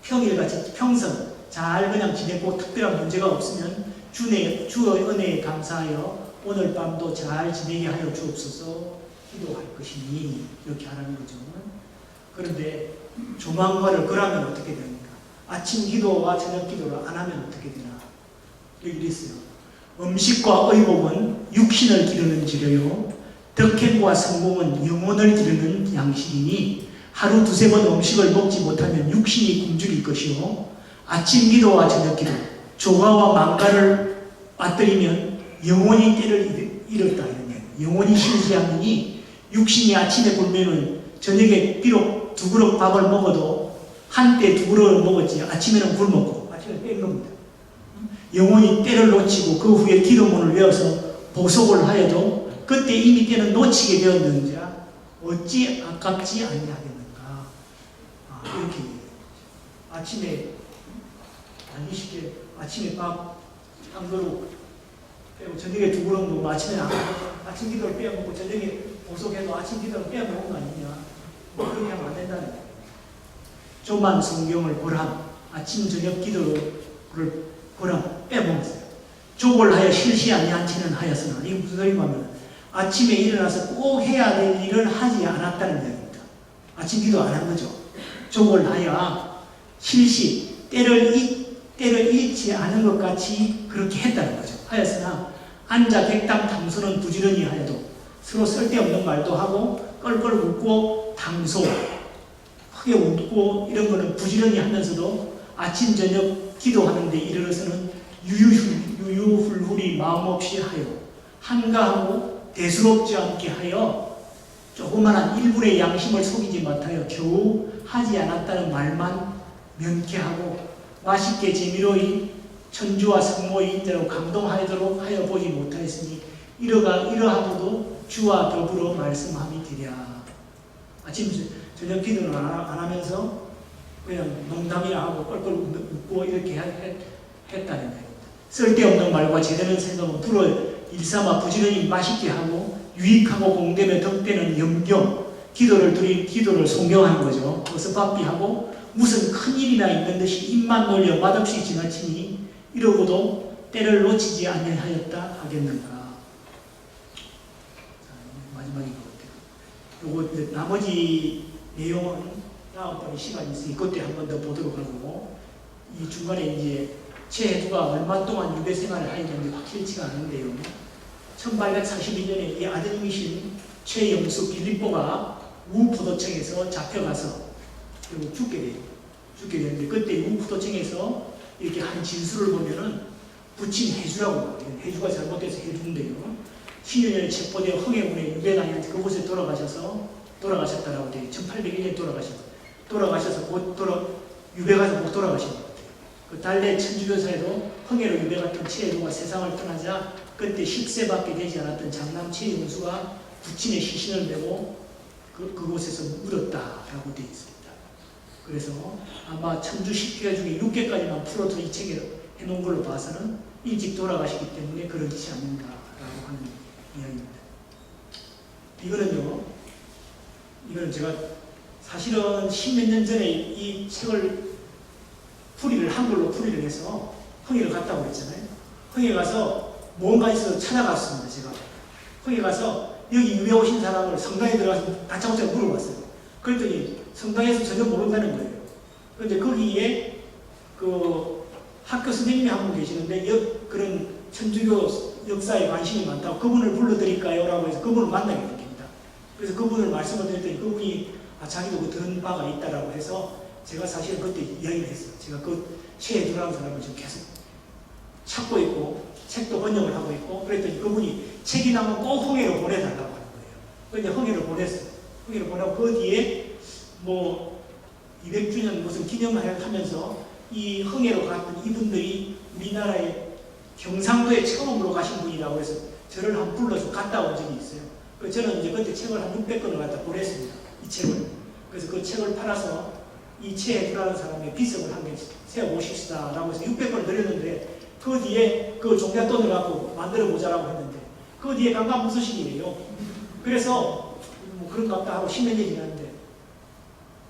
평일같이 평생 잘 그냥 지내고 특별한 문제가 없으면 주의 은혜에 감사하여 오늘 밤도 잘 지내게 하여 주옵소서 기도할 것이니 이렇게 하라는 거죠. 그런데 조망과를 그러면 어떻게 됩니까? 아침 기도와 저녁 기도를 안 하면 어떻게 되나? 여기 있어요. 음식과 의복은 육신을 기르는 지려요. 덕행과 성공은 영혼을 기르는 양식이니 하루 두세 번 음식을 먹지 못하면 육신이 굶주릴 것이요. 아침 기도와 저녁 기도, 조가와 망가를 빠뜨리면 영혼이 때를 잃었다. 영혼이 쉬지 않으니 육신이 아침에 굶으면 저녁에 비록 두 그릇 밥을 먹어도 한때 두 그릇을 먹었지 아침에는 굶었고 아침에 뺀 겁니다. 영혼이 때를 놓치고 그 후에 기도문을 외워서 보속을 하여도 그때 이미 때는 놓치게 되었는지 어찌 아깝지 아니하겠는가. 이렇게 아침에 알기 쉽게 아침에 밥 한 그릇 빼고 저녁에 두 그릇 먹고 아침에 아침 기도를 빼먹고 저녁에 보속해도 아침 기도를 빼먹은 거 아니냐. 그렇게 하면 안 된다는 거예요. 조만 성경을 보라. 아침 저녁 기도를 보라. 빼먹었어요. 족을 하여 실시 아니한치는 하였으나 이게 무슨 소리가 하면 아침에 일어나서 꼭 해야 될 일을 하지 않았다는 얘기입니다. 아침 기도 안 한 거죠. 족을 하여 실시 때를 잃지 않은 것 같이 그렇게 했다는 거죠. 하였으나 앉아 백담 당소는 부지런히 하여도 서로 쓸데없는 말도 하고 껄껄 웃고 당소 크게 웃고 이런 거는 부지런히 하면서도 아침 저녁 기도하는 데 이르러서는 유유훌훌이 마음없이 하여 한가하고 대수롭지 않게 하여 조그마한 일분의 양심을 속이지 못하여 겨우 하지 않았다는 말만 명쾌하고 맛있게 재미로이 천주와 성모의 인대로 감동하도록 하여 보지 못하였으니 이러하고도 주와 더불어 말씀함이 되랴. 아침 저녁 기도는 안 하면서 그냥 농담이나 하고 껄껄 웃고 이렇게 했다는 거예요. 쓸데없는 말과 제대로 생각은 불을 일삼아 부지런히 맛있게 하고 유익하고 공되며 덕되는 염경 기도를 송경하는 거죠. 어서바삐하고 무슨 큰일이나 있는 듯이 입만 놀려 맛없이 지나치니 이러고도 때를 놓치지 아니하였다 하겠는가. 마지막인 것 같아요. 요거 나머지 내용은 다음번에 시간이 있으니 그때 한 번 더 보도록 하고 이 중간에 이제 최혜두가 얼마 동안 유배 생활을 하였는지 확실치가 않은데요. 1841년에 이 아드님이신 최영수 빌립보가 우포도청에서 잡혀가서 그리고 죽게 되는데 그때 우포도청에서 이렇게 한 진술을 보면은 부친 해주라고 해주가 잘못돼서 해주인데요. 신유년에 체포되어 흥해군에 유배당해 그곳에 돌아가셨다라고 돼요. 1801년에 돌아가셔서 유배가서 못 돌아가신 것 같아요. 그 달래 천주교사에도 흥해로 유배갔던 최혜두가 세상을 떠나자 그때 10세밖에 되지 않았던 장남 최영수가 부친의 시신을 메고 그곳에서 묻었다라고 되어 있습니다. 그래서 아마 천주 10개 중에 6개까지만 풀어서 이 책에 해놓은 걸로 봐서는 일찍 돌아가시기 때문에 그렇지 않는다라고 하는 이야기입니다. 이거는 제가 사실은 십몇 년 전에 이 책을 한글로 풀이를 해서 흥해를 갔다고 그랬잖아요. 흥해 가서 뭔가 있어서 찾아갔습니다. 제가 흥해 가서 여기 유배 오신 사람을 성당에 들어가서 다짜고짜 물어봤어요. 그랬더니 성당에서 전혀 모른다는 거예요. 그런데 거기에 그 학교 선생님이 한 분 계시는데 그런 천주교 역사에 관심이 많다고 그분을 불러드릴까요? 라고 해서 그분을 만나게 됩니다. 그래서 그분을 말씀을 드렸더니 그분이 자기도 그 들은 바가 있다라고 해서 제가 사실 그때 이야기를 했어요. 제가 그 최혜두라는 사람을 지금 계속 찾고 있고 책도 번역을 하고 있고 그랬더니 그분이 책이 나면 꼭 흥해로 보내달라고 하는 거예요. 그런데 흥해로 보냈어요. 흥해로 보내고 그 뒤에 뭐 200주년 무슨 기념을 하면서 이 흥해로 갔던 이분들이 우리나라의 경상도에 처음으로 가신 분이라고 해서 저를 한번 불러서 갔다 온 적이 있어요. 그래서 저는 이제 그때 책을 한 600권을 갖다 보냈습니다. 이 책을. 그래서 그 책을 팔아서 이 최혜두라는 사람의 비석을 한 개 세워보십시다라고 해서 600권을 드렸는데 그 뒤에 그 종잣돈을 갖고 만들어보자라고 했는데 그 뒤에 강간무소식이래요. 그래서 뭐 그런가 보다 하고 10년 년이 지났는데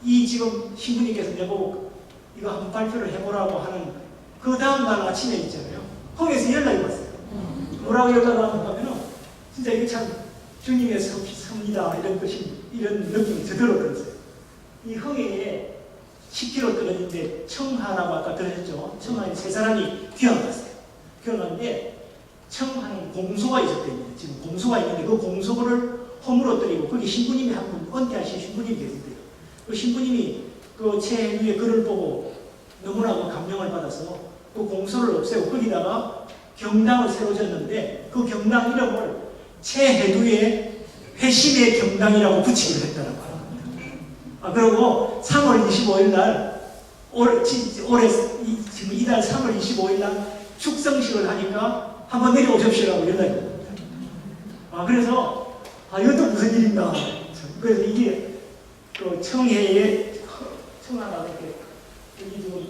이 지금 신부님께서 내보고 이거 한번 발표를 해보라고 하는 그 다음날 아침에 있잖아요. 거기에서 연락이 왔어요. 뭐라고 연락을 하냐면은 진짜 이게 참 주님의 섭니다 이런 느낌이 저절로 들었어요. 이 흥해에 10km 떨어진데 청하라고 아까 들으셨죠? 청하에 세 사람이 귀환갔어요. 귀환갔는데 청하는 공소가 있었대요. 지금 공소가 있는데 그 공소를 허물어뜨리고 거기 신부님이 한 분 은퇴하신 신부님이 계신데요. 그 신부님이 그 최혜두의 글을 보고 너무나 감명을 받아서 그 공소를 없애고 거기다가 경당을 새로 지었는데 그 경당 이름을 최혜두의 회심의 경당이라고 붙이기로 했다라고 합니다. 그리고 3월 25일 날 올해 지금 이달 3월 25일 날 축성식을 하니까 한번 내려오십시오라고 연락이 옵니다. 그래서 이것도 무슨 일인가. 그래서 이게 그 청해에 청하가 이렇게 여기 지금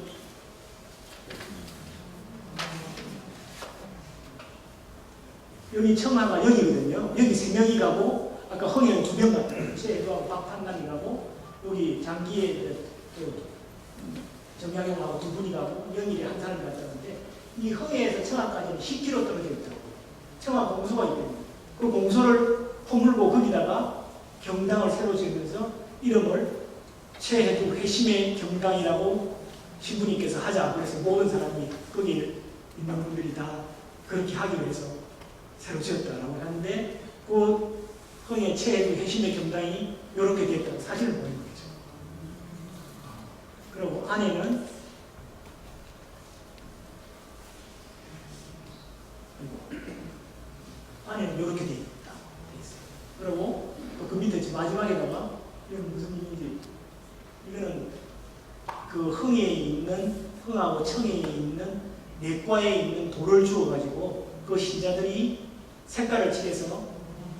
여기 청하가 여기거든요. 여기 3명이 가고 아까 흥해는 2명 갔다. 최혜두하고 박판단이 가고 여기 장기에 정약용하고 2분이 가고 영일이 한 사람이 갔다는데 이 흥해에서 청하까지는 10km 떨어져 있다고. 청하 공소가 있거든요. 그 공소를 허물고 거기다가 경당을 새로 지으면서 이름을 최혜두 회심의 경당이라고 신부님께서 하자. 그래서 모든 사람이 거기 있는 분들이 다 그렇게 하기로 해서 새로 지었다라고 하는데 그 흥해 최혜두 회심의 경당이 이렇게 됐다고 사실을 보이는 거죠. 그리고 안에는 이렇게 되어 있다. 그리고 그 밑에 마지막에다가 이건 무슨 일인지 이거는 그 흥하고 청해에 있는 내과에 있는 돌을 주어가지고 그 신자들이 색깔을 칠해서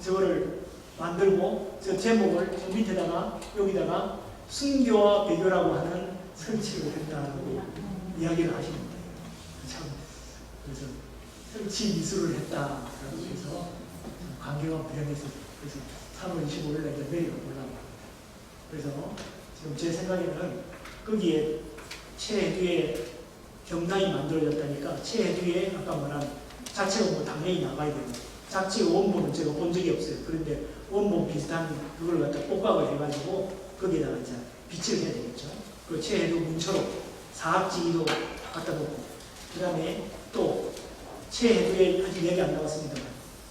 저거를 만들고 저 제목을 저 밑에다가 여기다가 순교와 배교라고 하는 설치를 했다고 이야기를 하시는 거예요. 참 그래서 설치 미술을 했다라고 해서 강경한 부양에서 그래서 3월 25일 날 내일 올라갑니다. 그래서 지금 제 생각에는 거기에 최혜두의 경당이 만들어졌다니까 최혜두의 아까 말한 자체가 뭐 당연히 나가야 되고 자체 원본은 제가 본 적이 없어요. 그런데 원본 비슷한 그걸 갖다 복각을 해가지고 거기에다가 이제 빛을 해야 되겠죠. 그 최혜두 문초록 사학지기도 갖다 놓고 그 다음에 또 최혜두의 아직 얘기 안 나왔습니다만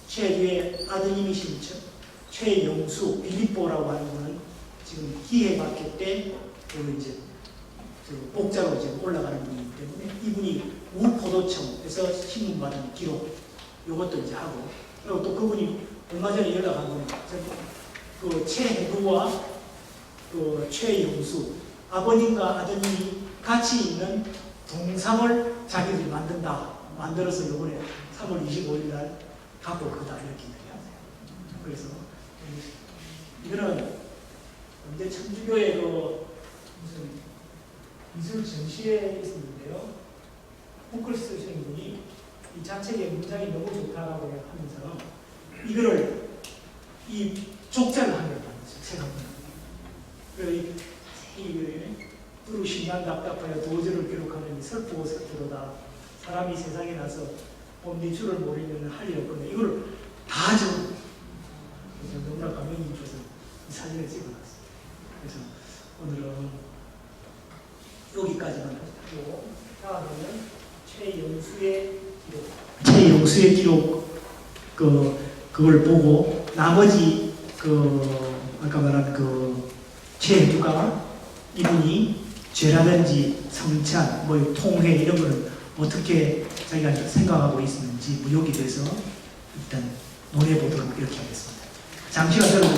최혜두의 아드님이신 최영수 빌립보라고 하는 분은 지금 기회 마켓 때 이제 복자로 이제 올라가는 분이기 때문에 이분이 우포도청에서 신문받은 기록 이것도 이제 하고 그리고 또 그분이 얼마 전에 연락한 분이 그 최혜두와 그 최영수 아버님과 아드님이 같이 있는 동상을 자기들이 만들어서 이번에 3월 25일 날 갖고 그다 이렇게 이야기하세요. 그래서 이거는 언제 천주교의 그 무슨 미술 전시회에 있었는데요. 북글 쓰시는 분이 이 자책의 문장이 너무 좋다라고 하면서 이거를 이 족자를 하늘 받았어요. 제가 보는 두루 심난 답답하여 도저를 기록하느니 슬프고 슬프도다. 사람이 세상에 나서 네 줄을 모르면 할 일 없거든. 이걸 다 적어. 그래서 너무나 감명이 깊어서 이 사진을 찍어놨어요. 그래서 오늘은 여기까지만 하고 다음에는 최영수의 기록 그걸 보고 나머지 아까 말한 최혜주가 이분이 죄라든지 성찬, 통회 이런 거를 어떻게 자기가 생각하고 있었는지 여기 대해서 일단 논해보도록 이렇게 하겠습니다. 잠시만 들어보고